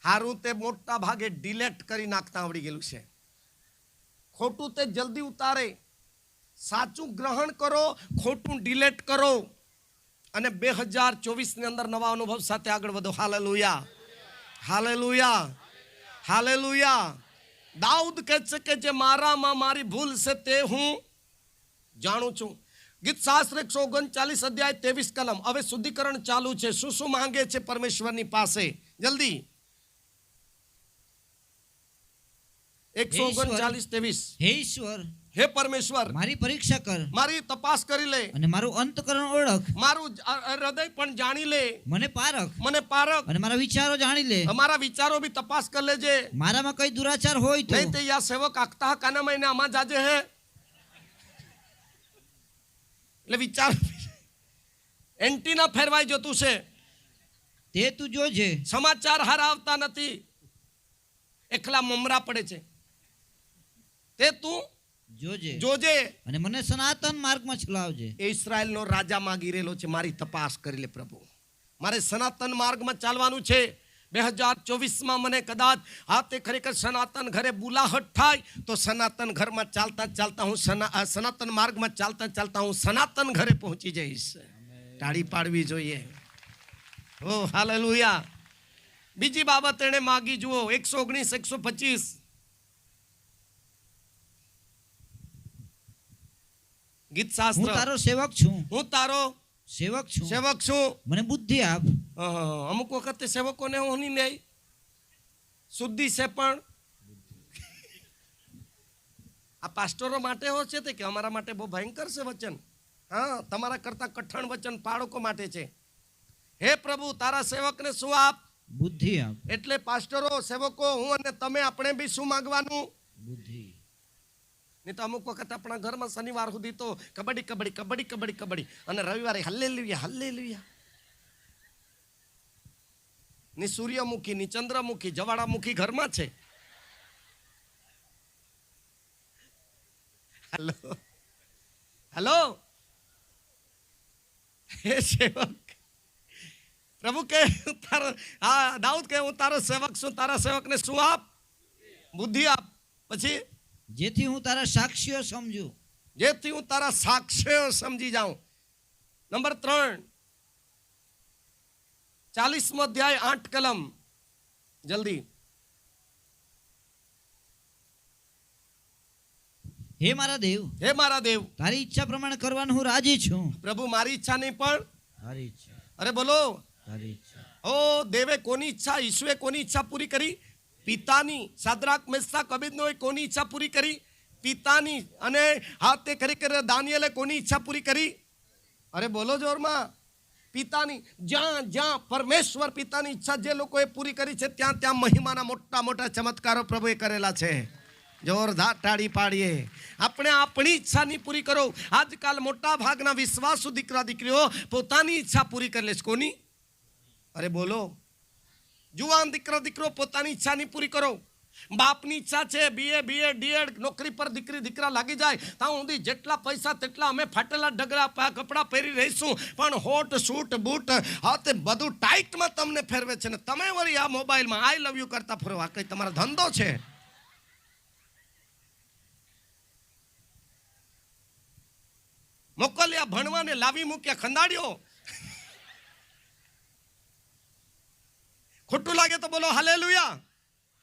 હારું તે મોટા ભાગે ડિલેટ કરી નાખતા આવડી ગયેલું છે. ખોટું તે જલ્દી ઉતારે. સાચું ગ્રહણ કરો, ખોટું ડિલેટ કરો, અને 2024 ની અંદર નવા અનુભવ સાથે આગળ વધો. Hallelujah, hallelujah, hallelujah. દાઉદ કહે છે કે જે મારામાં મારી ભૂલ છે તે હું જાણું છું. ગીત શાસ્ત્ર 139 અધ્યાય 23 કલમ. હવે શુદ્ધિકરણ ચાલુ છે. શું માંગે છે પરમેશ્વરની પાસે? જલ્દી 139:23. હે ઈશ્વર, હે પરમેશ્વર, મારી પરીક્ષા કર, મારી તપાસ કરી લે, અને મારું અંતકરણ ઓળખ, મારું હૃદય પણ જાણી લે, મને પારખ, અને મારા વિચારો જાણી લે, અમારા વિચારો બી તપાસ કરી લેજે. મારામાં કઈ દુરાચાર હોય તો નહીં તે યા સેવક આખતા કાના મહિને આમાં જાજે હે. એટલે વિચાર એન્ટીના ફેરવાઈ જતું છે. તે તું જોજે. સમાચાર હારા આવતા નથી, એકલા મમરા પડે છે. તે તું જોજે અને મને સનાતન માર્ગમાં ચલાવજે. એ ઇસ્રાયેલનો રાજા માગી રહેલો છે. મારી તપાસ કરી લે પ્રભુ. મારે સનાતન માર્ગમાં ચાલવાનું છે. 2024માં મને કદાચ આ તે ખરેખર સનાતન ઘરે બુલાહટ થાય તો સનાતન ઘરમાં ચાલતા હું સનાતન માર્ગમાં ચાલતા હું સનાતન ઘરે પહોંચી જઈશ. તાળી પાડવી જોઈએ. ઓ હાલેલુયા. બીજી બાબત એને માગી જુઓ. 119, 125. ગીત શાસ્ત્ર. હું તારો સેવક છું, હું તારો સેવક છું, મને બુદ્ધિ આપ. અમુક વખતે સેવકોને હું નહીં શુદ્ધિ છે પણ આ પાસ્ટરો માટે હોય છે તે કે અમારા માટે બહુ ભયંકર છે વચન. હા, તમારા કરતા કઠણ વચન બાળકો માટે છે. હે પ્રભુ, તારા સેવકને શું આપ? બુદ્ધિ આપ. એટલે પાસ્ટરો, સેવકો, હું અને તમે આપણે બી શું માંગવાનું? બુદ્ધિ. નહીં તો અમુક વખત આપણા ઘરમાં શનિવાર સુધી તો કબડ્ડી કબડ્ડી કબડ્ડી કબડ્ડી કબડ્ડી અને રવિવારે હલ્લેલુયા હલ્લેલુયા. ની સૂર્યમુખી ની ચંદ્રમુખી જવાળામુખી ઘરમાં છે. હલો હલો, હે સેવક, પ્રભુ કે તારો, હા દાઉદ કે હું તારો સેવક છું, તારા સેવકને શું આપ? બુદ્ધિ આપ. પછી જેથી હું તારા સાક્ષીઓ સમજુ. જેથી હું તારા સાક્ષ્યો સમજી જાઉં. નંબર 3, 40મો અધ્યાય 8 કલમ, જલ્દી. હે મારા દેવ, હે મારા દેવ, તારી ઈચ્છા પ્રમાણે કરવાનું હું રાજી છું. પ્રભુ મારી ઈચ્છા નહીં પણ તારી ઈચ્છા. અરે બોલો, તારી ઈચ્છા. ઓ દેવે કોની ઈચ્છા? ઈસુએ કોની ઈચ્છા પૂરી કરી? પિતાની. સાદ્રાક મેશક અબેદનોએ કોની ઈચ્છા પૂરી કરી? પિતાની. અને હાથે ખરી કરી દાનિયેલે કોની ઈચ્છા પૂરી કરી? અરે બોલો જોરમાં, પિતાની. જ્યાં જ્યાં પરમેશ્વર પિતાની ઈચ્છા જે લોકોએ પૂરી કરી છે ત્યાં ત્યાં મહિમાના મોટા મોટા ચમત્કારો પ્રભુએ કરેલા છે. જોરદાર તાળી પાડીએ. આપણે આપણી ઈચ્છા નહીં પૂરી કરો. આજકાલ મોટા ભાગના વિશ્વાસુ દીકરા દીકરીઓ પોતાની ઈચ્છા પૂરી કરી લે છે. કોની? અરે બોલો, જુવાન દીકરા દીકરો પોતાની ઈચ્છા નહીં પૂરી કરો. બાપની ઈચ્છા છે બીએ ડીએડ નોકરી પર દીકરી દીકરા લાગી જાય ત્યાં સુધી જેટલા પૈસા તેટલા અમે ફાટેલા ઢગલા કપડાં પહેરી રહીશું, પણ હોટ શૂટ બૂટ હા તે બધું ટાઈટમાં તમને ફેરવે છે ને તમે વળી આ મોબાઈલમાં આઈ લવ યુ કરતા ફરો. આ કઈ તમારો ધંધો છે? મોકલ્યા ભણવાને, લાવી મૂક્યા ખંડાડ્યો. ખોટું લાગે તો બોલો હાલેલુયા.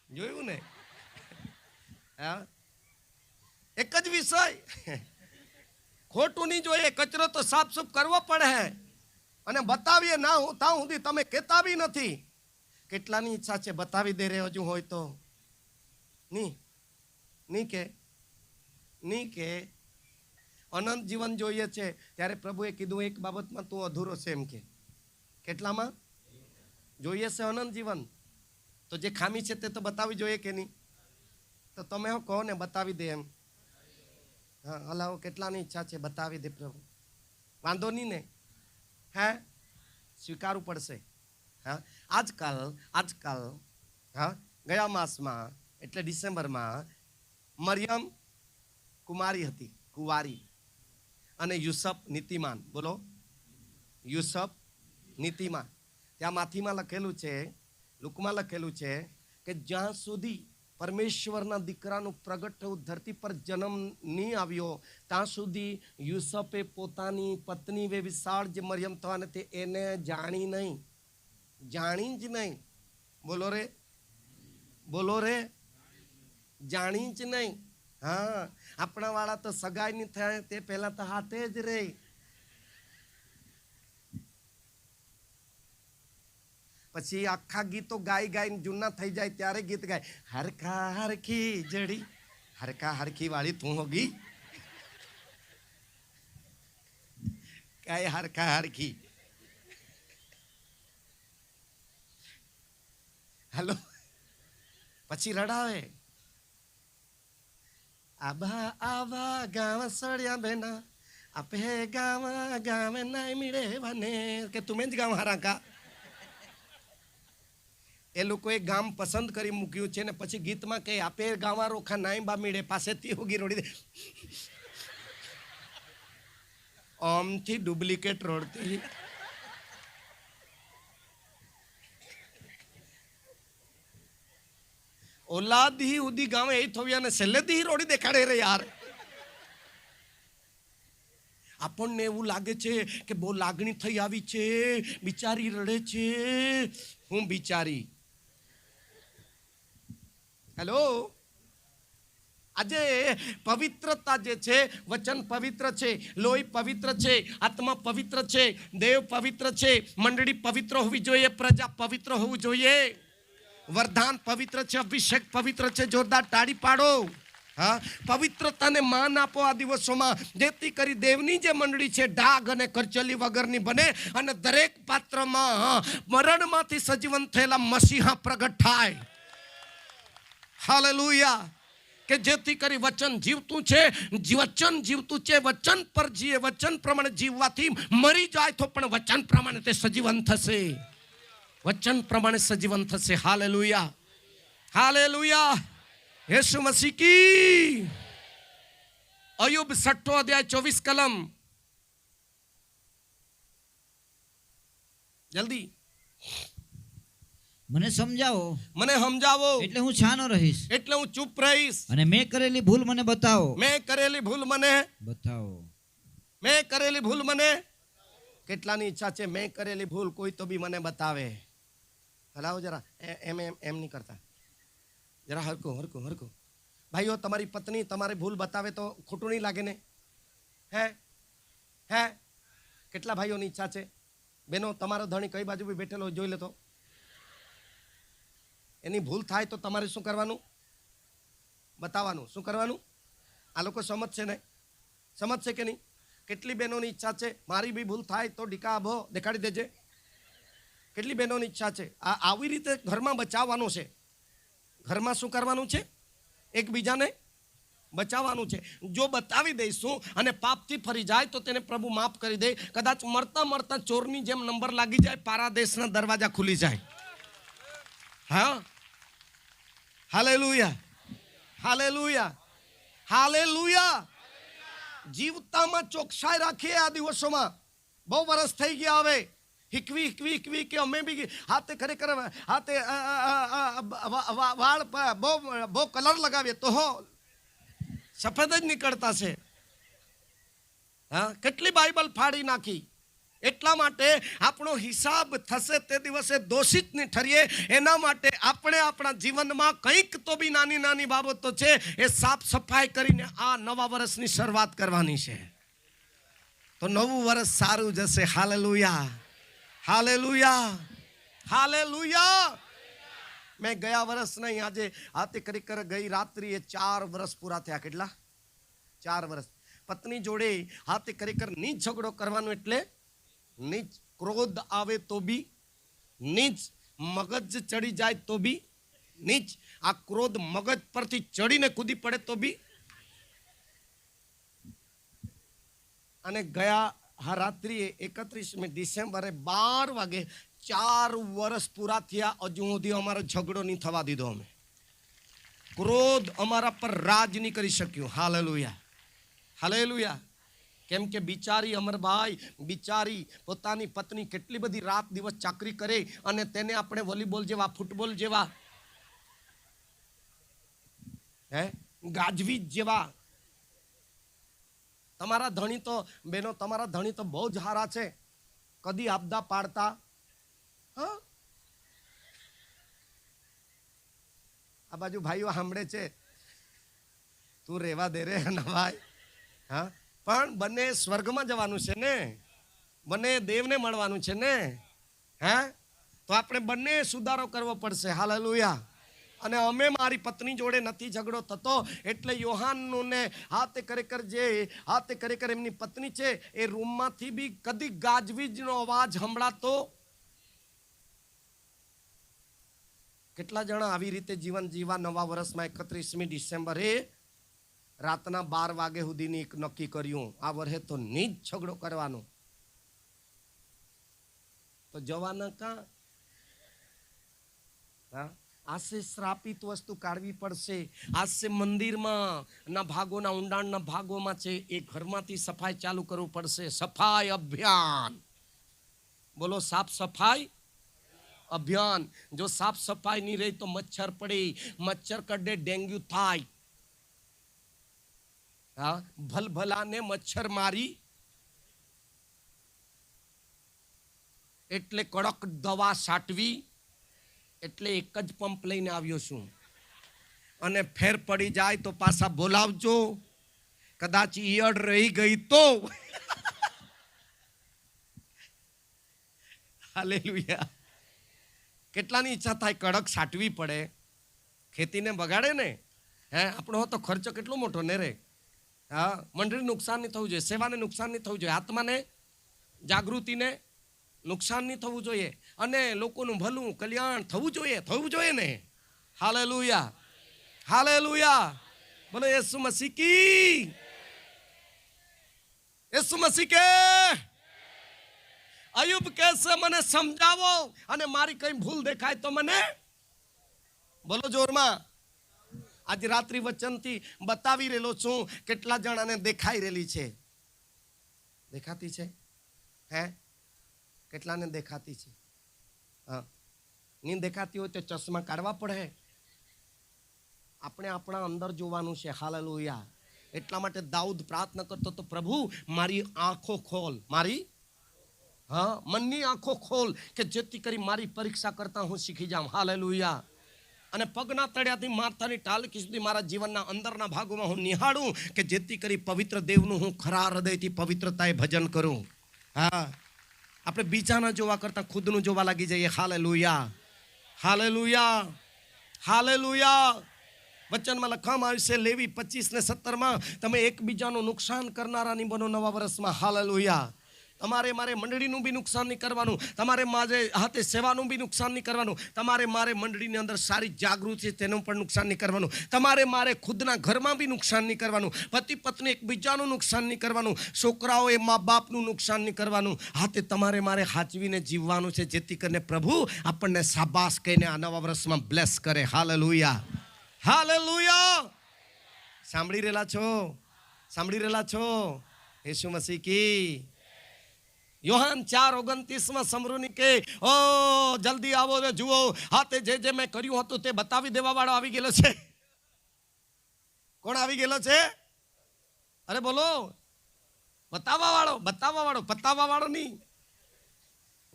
જોયું ને? હા, એક જ વિષય. ખોટું નહીં જોઈએ, કચરો તો સાફ સુફ કરવો પડે. અને બતાવીએ ના હું ત્યાં સુધી તમે કહેતા બી નથી. કેટલાની ઈચ્છા છે બતાવી દે રે હજુ હોય તો? નહીં કે અનંત જીવન જોઈએ છે. ત્યારે પ્રભુએ કીધું એક બાબતમાં તું અધૂરો છે એમ કે. કેટલામાં જોઈએ છે અનંત જીવન? તો જે ખામી છે તે તો બતાવી જોઈએ કે નહીં? તો તમે કહો ને બતાવી દે એમ. હા હલાવો, કેટલાની ઈચ્છા છે બતાવી દે પ્રભુ. વાંધો નહીં ને? હે, સ્વીકારવું પડશે. હા, આજકાલ હા ગયા માસમાં એટલે ડિસેમ્બરમાં મરિયમ કુમારી હતી, કુંવારી, અને યુસફ નીતિમાન. બોલો, યુસફ નીતિમાન. ત્યાં માથીમાં લખેલું છે, લુકમાં લખેલું છે કે જ્યાં સુધી પરમેશ્વરના દીકરાનું પ્રગટ થવું ધરતી પર જન્મ નહીં આવ્યો ત્યાં સુધી યુસફે પોતાની પત્ની વે વિશાળ જે મરિયમ થવાને તે એને જાણી જ નહીં. બોલો રે, જાણી જ નહીં. હા, આપણા વાળા તો સગાઈ નહીં થાય તે પહેલા તો હાથે જ રે. પછી આખા ગીતો ગાઈ જૂના થઈ જાય ત્યારે ગીત ગાય, હરખા હરખી જડી, હરખા હરખી વાળી તું હોગી. કઈ હરખા હરખી? હેલો, પછી રડાવે, આબા ગાવ સળિયા બેના આપે ગાવ નાઈ મળે વને કે તુમે જ ગાવ હારા કા. એ લોકોએ ગામ પસંદ કરી મૂક્યું છે ને પછી ગીતમાં કે આપે ગાવા રોખા નાઈ બા મીડે પાસેથી હોગી રોડી દે. આમથી ડુપ્લિકેટ રોડતી. ઓલાદી ઉદી ગામે એ થવ્યા ને છેલ્લેથી રોડી દેખાડે રે યાર. આપણને એવું લાગે છે કે બહુ લાગણી થઈ આવી છે, બિચારી રડે છે. હું બિચારી? હેલો, આજે પવિત્રતા જે છે, વચન પવિત્ર છે, લોહી પવિત્ર છે, આત્મા પવિત્ર છે, દેવ પવિત્ર છે, મંડળી પવિત્ર હોવી જોઈએ, પ્રજા પવિત્ર હોવું જોઈએ, વરદાન પવિત્ર છે, અભિષેક પવિત્ર છે. જોરદાર તાળી પાડો. હા, પવિત્રતાને માન આપો આ દિવસોમાં, જેથી કરી દેવની જે મંડળી છે ડાઘ અને કરચલી વગરની બને અને દરેક પાત્રમાં મરણમાંથી સજીવન થયેલા મસીહા પ્રગટ થાય. હાલેલુયા. કે જેથી કરી વચન જીવતું છે, વચન જીવતું છે, વચન પર જીવે, વચન પ્રમાણે જીવવાથી મરી જાય તો પણ વચન પ્રમાણે તે સજીવન થશે. વચન પ્રમાણે સજીવન થશે. હાલેલુયા, હાલેલુયા. યેસુ મસીહ કી. અયુબ 6 અધ્યાય 24 કલમ. જલ્દી મને સમજાવો, મને સમજાવો, એટલે હું છાનો રહીશ, એટલે હું ચૂપ રહીશ. અને મેં કરેલી ભૂલ મને બતાવો. મેં કરેલી ભૂલ મને બતાવો. મેં કરેલી ભૂલ મને. કેટલાની ઈચ્છા છે મેં કરેલી ભૂલ કોઈ તો બી મને બતાવે. હલાવો જરા, એમ નહીં કરતા, જરા હરકું હરકું હરકું. ભાઈઓ, તમારી પત્ની તમારી ભૂલ બતાવે તો ખોટું નહીં લાગે ને? હે હે કેટલા ભાઈઓની ઈચ્છા છે? બેનો, તમારો ધણી કઈ બાજુ બી બેઠેલો જોઈ લેતો. એની ભૂલ થાય તો તમારે શું કરવાનું? બતાવવાનું. શું કરવાનું? આ લોકો સમજશે ને? સમજશે કે નહીં? કેટલી બહેનોની ઈચ્છા છે મારી બી ભૂલ થાય તો ડીકા આભો દેખાડી દેજે? કેટલી બહેનોની ઈચ્છા છે? આવી રીતે ઘરમાં બચાવવાનું છે. ઘરમાં શું કરવાનું છે? એકબીજાને બચાવવાનું છે. જો બતાવી દઈશું અને પાપથી ફરી જાય તો તેને પ્રભુ માફ કરી દે. કદાચ મળતા મળતા ચોરની જેમ નંબર લાગી જાય, પારાદેશના દરવાજા ખુલી જાય. હા, હાલેલુયા, હાલેલુયા, હાલેલુયા. જીવતામાં ચોકસાઈ રાખીએ આ દિવસોમાં. બહુ વર્ષ થઈ ગયા હવે. હિકવી કે અમે બી હાથે ખરેખર હાથે વાળ બહુ કલર લગાવીએ તો સફેદ જ નીકળતા છે. હા, કેટલી બાઇબલ ફાડી નાખી. એટલા માટે આપણો હિસાબ થશે તે દિવસે દોષિત નહીં ઠરીએ. એના માટે આપણે આપણા જીવનમાં કંઈક તો બી નાની નાની બાબતો છે એ સાફ સફાઈ કરીને આ નવા વર્ષની શરૂઆત કરવાની છે. તો નવું વર્ષ સારું જશે. Hallelujah, hallelujah, hallelujah. મેં ગયા વર્ષ નહીં, આજે હાથે કરી ગઈ રાત્રિએ 4 વર્ષ પૂરા થયા. કેટલા? 4 વર્ષ. પત્ની જોડે હાથે કરી નીચ ઝઘડો કરવાનો એટલે નીચ. ક્રોધ આવે તો બી નીચ. મગજ ચડી જાય તો બી નીચ. આ ક્રોધ મગજ પરથી ચડીને કૂદી પડે તો બી. અને ગયા રાત્રિએ 31 ડિસેમ્બરે 12 વાગે 4 વર્ષ પૂરા થયા. હજુ સુધી અમારો ઝઘડો નહીં થવા દીધો. અમે ક્રોધ અમારા પર રાજ નહીં કરી શક્યું. Hallelujah, hallelujah. કેમ કે બિચારી અમરભાઈ, બિચારી પોતાની પત્ની કેટલી બધી રાત દિવસ ચાકરી કરે અને તેને આપણે વોલીબોલ જેવા, ફૂટબોલ જેવા, ગાજવીજ જેવા. તમારા ધણી તો બેનો, તમારા ધણી તો બહુ જ હારા છે. કદી આપદા પાડતા. હા, આ બાજુ ભાઈઓ સાંભળે છે, તું રેવા દે રે ભાઈ. હા, પણ બંને સ્વર્ગમાં જવાનું છે ને, બંને દેવને મળવાનું છે ને. હે, તો આપણે બંને સુધારો કરવો પડશે. હાલેલુયા. અને અમે મારી પત્ની જોડે નથી ઝઘડો થતો એટલે યોહાનને હાથે ખરેખર જે હાથે ખરેખર એમની પત્ની છે એ રૂમમાંથી બી કદી ગાજવીજનો અવાજ સંભળાતો. કેટલા જણા આવી રીતે જીવન જીવા નવા વર્ષમાં 31 ડિસેમ્બરે રાતના 12 વાગે સુધીની એક નક્કી કર્યું, આ વર્ષે તો નીચ ઝઘડો કરવાનો. તો જવાના કાં? હા, આશે શ્રાપિત વસ્તુ કાઢવી પડશે. આશે મંદિરમાં ના ભાગોના ઊંડાણના ભાગોમાં છે એ ઘરમાંથી સફાઈ ચાલુ કરવું પડશે. સફાઈ અભિયાન. બોલો, સાફ સફાઈ અભિયાન. જો સાફ સફાઈ નહીં રહી તો મચ્છર પડે, મચ્છર કરડે ડેન્ગ્યુ થાય. હા, ભલભલાને મચ્છર મારી એટલે કડક દવા છાંટવી. એટલે એક જ પંપ લઈને આવ્યો છું અને ફેર પડી જાય તો પાછા બોલાવજો. કદાચ ઈયળ રહી ગઈ તો. હાલેલુયા. કેટલાની ઈચ્છા થાય કડક છાંટવી પડે? ખેતીને બગાડે ને. હે આપણો તો ખર્ચો કેટલો મોટો ને રે. હા, મંડળી નુકસાન નહીં થવું જોઈએ, સેવાને નુકસાન નહીં થવું જોઈએ, આત્માને જાગૃતિને નુકસાન નહીં થવું જોઈએ, અને લોકોનું ભલું કલ્યાણ થવું જોઈએ ને. હાલેલુયા, હાલેલુયા, બોલો યેસુ મસીહ કી, યેસુ મસીહ કે. અયુબ કહેશે મને સમજાવો, અને મારી કઈ ભૂલ દેખાય તો મને બોલો જોરમાં. આજે રાત્રિ વચનથી બતાવી રહેલો છું કેટલા જણાને દેખાઈ રહેલી છે. દેખાતી છે હે? કેટલાને દેખાતી છે? હા, નહીં દેખાતી હોય તો ચશ્મા કાઢવા પડે. આપણે આપણા અંદર જોવાનું છે. હાલેલુયા. એટલા માટે દાઉદ પ્રાર્થના કરતો તો, પ્રભુ મારી આંખો ખોલ, મારી મનની આંખો ખોલ, કે જેથી કરી મારી પરીક્ષા કરતા હું શીખી જાઉં. હાલેલુયા. અને પગના તળિયાથી માથાની ટાલકી સુધી મારા જીવનના અંદરના ભાગોમાં હું નિહાળું, કે જેથી કરી પવિત્ર દેવનું હું ખરા હૃદયથી પવિત્રતાએ ભજન કરું. હા, આપણે બીજાના જોવા કરતા ખુદનું જોવા લાગી જઈએ. Hallelujah, hallelujah, hallelujah. વચનમાં લખવામાં આવ્યું છે લેવી 25:17, તમે એકબીજાનું નુકસાન કરનારા નહીં બનો નવા વર્ષમાં. હાલેલુયા. તમારે મારે મંડળીનું બી નુકસાન નહીં કરવાનું, તમારે મારે હાથે સેવાનું બી નુકસાન નહીં કરવાનું, તમારે મારે મંડળીની અંદર સારી જાગૃતિ છે તેનું પણ નુકસાન નહીં કરવાનું, તમારે મારે ખુદના ઘરમાં બી નુકસાન નહીં કરવાનું, પતિ પત્ની એકબીજાનું નુકસાન નહીં કરવાનું, છોકરાઓએ મા બાપનું નુકસાન નહીં કરવાનું. હાથે તમારે મારે હાચવીને જીવવાનું છે, જેથી કરીને પ્રભુ આપણને શાબાશ કહીને આ નવા વર્ષમાં બ્લેસ કરે. Hallelujah, hallelujah. સાંભળી રહેલા છો? સાંભળી રહેલા છો? યેસુ મસીહ કી. યોહાન 4:29 સમરૂની કે ઓ જલ્દી આવો ને જુઓ, હાથે જે મેં કર્યું હતું તે બતાવી દેવા વાળો આવી ગયેલો છે. કોણ આવી ગયેલો છે? અરે બોલો, બતાવવા વાળો, પતાવવા વાળો નહીં.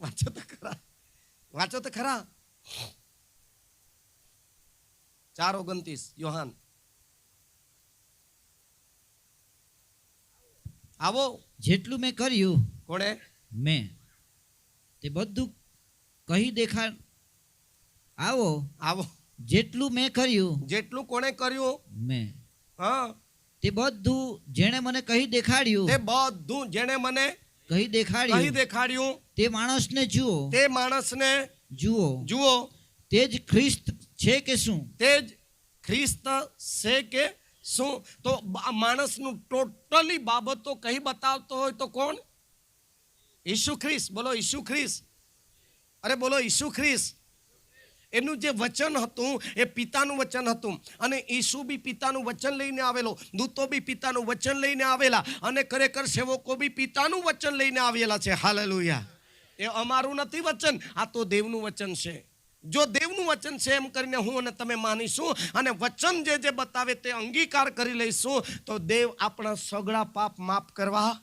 વાંચો તો ખરા, વાંચો તો ખરા. 4:29 યોહાન. આવો. જેટલું મેં કર્યું, કોણે? મેં તે બધું કહી દેખા. આવો, આવો. જેટલું મેં કર્યું, જેટલું કોણે કર્યું? મેં. હા, તે બધું જેણે મને કહી દેખાડ્યું, તે બધું જેણે મને કહી દેખાડ્યું તે માણસને જુઓ, તે માણસને જુઓ. તે જ ખ્રિસ્ત છે કે શું? તે જ ખ્રિસ્ત છે કે શું? તો આ માણસનું ટોટલી બાબતો કઈ બતાવતો હોય તો કોણ? ઈસુ ખ્રિસ્ત. બોલો ઈસુ ખ્રિસ્ત. અરે બોલો ઈસુ ખ્રિસ્ત. એનું જે વચન હતું એ પિતાનું વચન હતું, અને ઈસુ બી પિતાનું વચન લઈને આવેલો, દૂતો બી પિતાનું વચન લઈને આવેલા, અને ખરેખર સેવકો બી પિતાનું વચન લઈને આવેલા છે. હાલેલુયા. એ અમારું નથી વચન, આ તો દેવનું વચન છે. જો દેવનું વચન છે એમ કરીને હું અને તમે માનીશું, અને વચન જે બતાવે તે અંગીકાર કરી લઈશું, તો દેવ આપણા સગળા પાપ માફ કરવા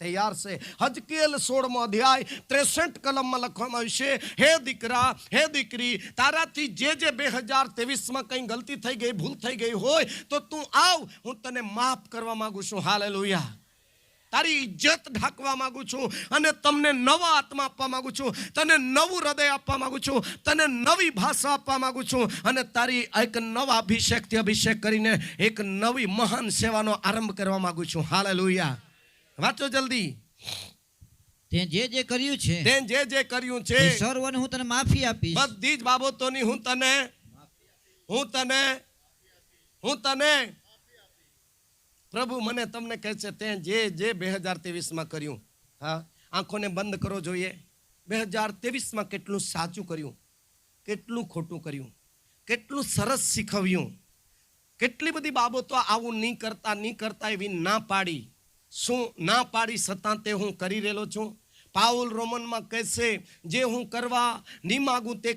તૈયાર છે. હજકેલ 16 63 કલમમાં લખવામાં આવ્યું છે, હે દીકરા, હે દીકરી, તારાથી જે 2023માં કંઈ ગલતી થઈ ગઈ, ભૂલ થઈ ગઈ હોય તો તું આવ, હું તને માફ કરવા માંગુ છું. હાલેલુયા. તારી ઇજ્જત ઢાંકવા માંગુ છું, અને તમને નવા આત્મા આપવા માંગુ છું, તને નવું હૃદય આપવા માંગુ છું, તને નવી ભાષા આપવા માંગુ છું, અને તારી એક નવા અભિષેકથી અભિષેક કરીને એક નવી મહાન સેવાનો આરંભ કરવા માંગુ છું. હાલેલુયા. વાંચો જલ્દી. તે જે કર્યું છે, તે જે કર્યું છે, સર્વને હું તને માફી આપીશ. બધી જ બાબતોની હું તને પ્રભુ મને તમને કહે છે, તે જે 2023માં કર્યું. હા, આંખોને બંધ કરો જોઈએ. 2023માં કેટલું સાચું કર્યું, કેટલું ખોટું કર્યું, કેટલું સરસ શીખવ્યું, કેટલી બધી બાબતો આવું નહીં કરતા એવી ના પાડી. શું ના પાડી છતાં તે હું કરી રહેલો છું. પાઉલ રોમનમાં કહે છે, જે હું કરવા નહીં માગું તે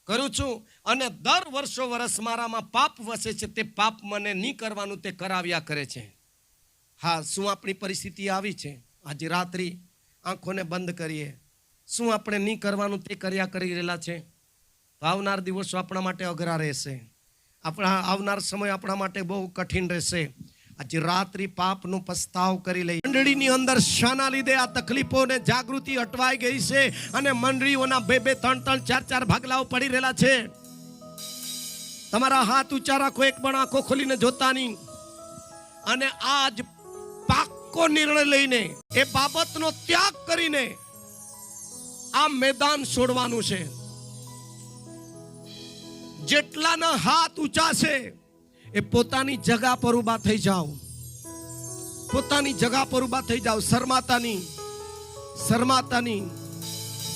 કરું છું, અને દર વર્ષો મારામાં પાપ વસે છે, તે પાપ મને નહીં કરવાનું તે કરાવ્યા કરે છે. હા, શું આપણી પરિસ્થિતિ આવી છે? આજે રાત્રિ આંખોને બંધ કરીએ. શું આપણે નહીં કરવાનું તે કર્યા કરી રહેલા છે? તો આવનાર દિવસો આપણા માટે અઘરા રહેશે. આવનાર સમય આપણા માટે બહુ કઠિન રહેશે. આજે રાત્રિ પાપનો પસ્તાવ કરી લઈ. મંડળીની અંદર શાના લીધે આ તકલીફોને જાગૃતિ અટવાઈ ગઈ છે, અને મંડળીઓના 2-2, 3-3, 4-4 ભાગલાઓ પડી રહેલા છે. તમારા હાથ ઊંચા રાખો, એક પણ આંખો ખોલીને જોતા નહીં. અને આજ પાક્કો નિર્ણય લઈને એ બાબતનો ત્યાગ કરીને આ મેદાન છોડવાનું છે. જેટલાના હાથ ઊંચા છે એ પોતાની જગા પર ઊભા થઈ જાઓ. પોતાની જગા પર ઊભા થઈ જાઓ. શરમાતાની, શરમાતાની,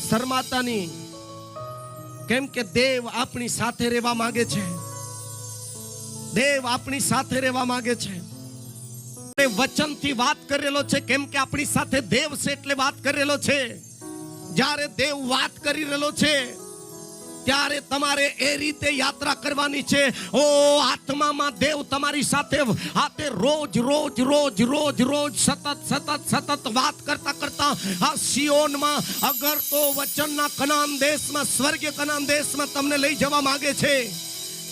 શરમાતાની. કેમ કે દેવ આપણી સાથે રહેવા માંગે છે. દેવ આપણી સાથે રહેવા માંગે છે. વચનથી વાત કરેલો છે. કેમ કે આપણી સાથે દેવ છે એટલે વાત કરેલો છે. જ્યારે દેવ વાત કરી રહેલો છે ત્યારે તમારે એ રીતે યાત્રા કરવાની છે. ઓ આત્મામાં દેવ તમારી સાથે હાથે રોજ રોજ રોજ રોજ રોજ સતત વાત કરતા કરતા આ સિયોનમાં અગર તો વચનના કનાન દેશમાં, સ્વર્ગીય કનાન દેશમાં તમને લઈ જવા માંગે છે.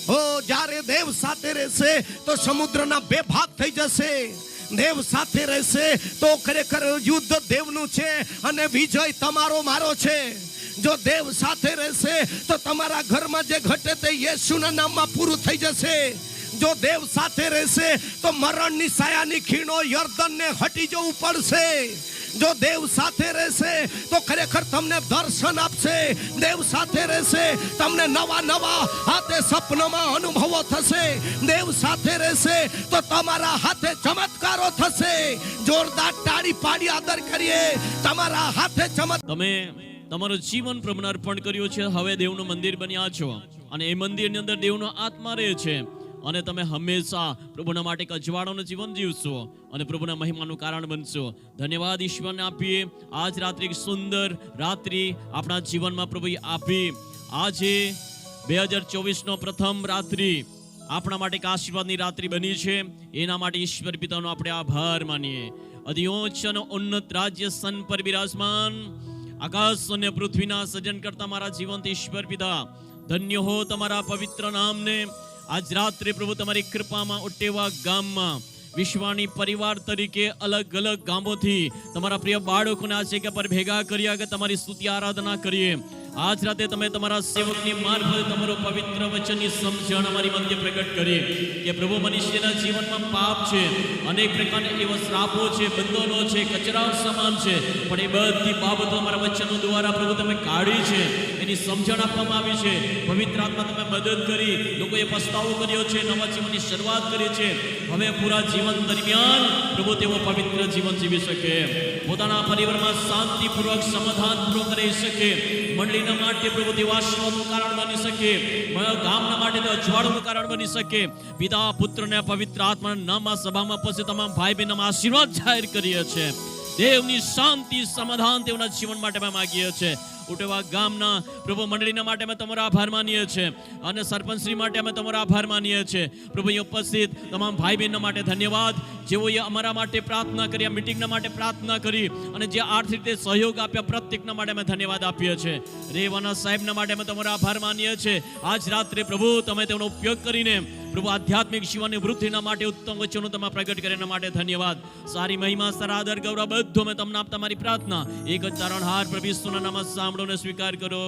ઓ જ્યારે દેવ સાથે રહેશે તો સમુદ્રના બે ભાગ થઈ જશે. દેવ સાથે રહેશે તો ખરેખર યુદ્ધ દેવનું છે અને વિજય તમારો મારો છે. જો દેવ સાથે રહેશે તો તમારા ઘરમાં જે ઘટે તે યેશુના નામમાં પૂરું થઈ જશે. જો દેવ સાથે રહેશે તો મરણની સાયાની ખીણો યર્દનને હટી જવું પડશે. જો દેવ સાથે રહેશે તો ખરેખર તમને દર્શન આપશે. દેવ સાથે રહેશે તમને નવા નવા હાથે સપનામાં અનુભવો થશે. દેવ સાથે રહેશે તો તમારા હાથે ચમત્કારો થશે. જોરદાર તાળી પાડી આદર કરીએ. તમારા હાથે ચમત્કાર. તમે તમારું જીવન પ્રભુને અર્પણ કર્યું છે. હવે દેવનું મંદિર બન્યા છો અને એ મંદિરની અંદર દેવનો આત્મા રહે છે અને તમે હંમેશા પ્રભુના માટે એક અજવાળાનું જીવન જીવશો અને પ્રભુના મહિમાનું કારણ બનશો. ધન્યવાદ ઈશ્વરને આપીએ. આજ રાત્રિ એક સુંદર રાત્રિ આપણા જીવનમાં પ્રભુએ આપી. આજે 2024 નો પ્રથમ રાત્રિ આપણા માટે એક આશીર્વાદની રાત્રિ બની છે. એના માટે ઈશ્વર પિતાનો આપણે આભાર માનીએ. અધિયોચ્ચ અને ઉન્નત રાજ્ય સન પર બિરાજમાન આકાશ અને પૃથ્વીના સર્જન કરતા મારા જીવંત ઈશ્વર પિતા, ધન્ય હો તમારા પવિત્ર નામને. આજ રાત્રે પ્રભુ તમારી કૃપામાં ઉટેવા ગામમાં વિશ્વાણી પરિવાર તરીકે અલગ અલગ ગામોથી તમારા પ્રિય બાળકોને આ જગ્યા પર ભેગા કર્યા કે તમારી સ્તુતિ આરાધના કરીએ. આજ રાતે તમે તમારા સેવકની મારફતે તમારું પવિત્ર વચનની સમજણ અમારી મધ્ય પ્રગટ કરીએ કે પ્રભુ મનુષ્યના જીવનમાં પાપ છે, અનેક પ્રકારના એવા શ્રાપો છે, બંધનો છે, કચરાઓ સમાન છે, પણ એ બધી બાબતો અમારા વચનો દ્વારા પ્રભુ તમે કાઢી છે. એની સમજણ આપવામાં આવી છે. પવિત્ર આત્મા તમે મદદ કરી લોકોએ પસ્તાવો કર્યો છે, નવા જીવનની શરૂઆત કરી છે. હવે પૂરા જીવન દરમિયાન પ્રભુ તેઓ પવિત્ર જીવન જીવી શકે, પોતાના પરિવારમાં શાંતિપૂર્વક સમાધાનપૂર્વક રહી શકે, મંડળીના માટે પ્રભુ તેઓ આશીર્વાદનું કારણ બની શકે, ગામના માટે તેઓ અજવાળનું કારણ બની શકે. પિતા પુત્ર અને પવિત્ર આત્માના નામમાં સભામાં પછી તમામ ભાઈ બહેનોમાં આશીર્વાદ જાહેર કરીએ છીએ. દેવની શાંતિ સમાધાન તેઓના જીવન માટે અમે માગીએ છીએ. ઉટેવા ગામના પ્રભુ મંડળીના માટે અમે તમારો આભાર માનીએ છીએ અને સરપંચશ્રી માટે અમે તમારો આભાર માનીએ છીએ. પ્રભુ અહીં ઉપસ્થિત તમામ ભાઈ બહેનો માટે ધન્યવાદ. જેઓએ અમારા માટે પ્રાર્થના કરી, આ મિટિંગના માટે પ્રાર્થના કરી અને જે આર્થિક રીતે સહયોગ આપ્યા પ્રત્યેકના માટે અમે ધન્યવાદ આપીએ છીએ. રેવાના સાહેબના માટે અમે તમારો આભાર માનીએ છીએ. આજ રાત્રે પ્રભુ તમે તેનો ઉપયોગ કરીને પ્રભુ આધ્યાત્મિક જીવનની વૃદ્ધિના માટે ઉત્તમ વચનો તમે પ્રગટ કર્યા એના માટે ધન્યવાદ. સારી મહિમા, સરાદર, ગૌરવ બધું અમે તમને આપતા મારી પ્રાર્થના એક જ તારણહાર પ્રભુ ઈસુના નામમાં સાંભળો ને સ્વીકાર કરો.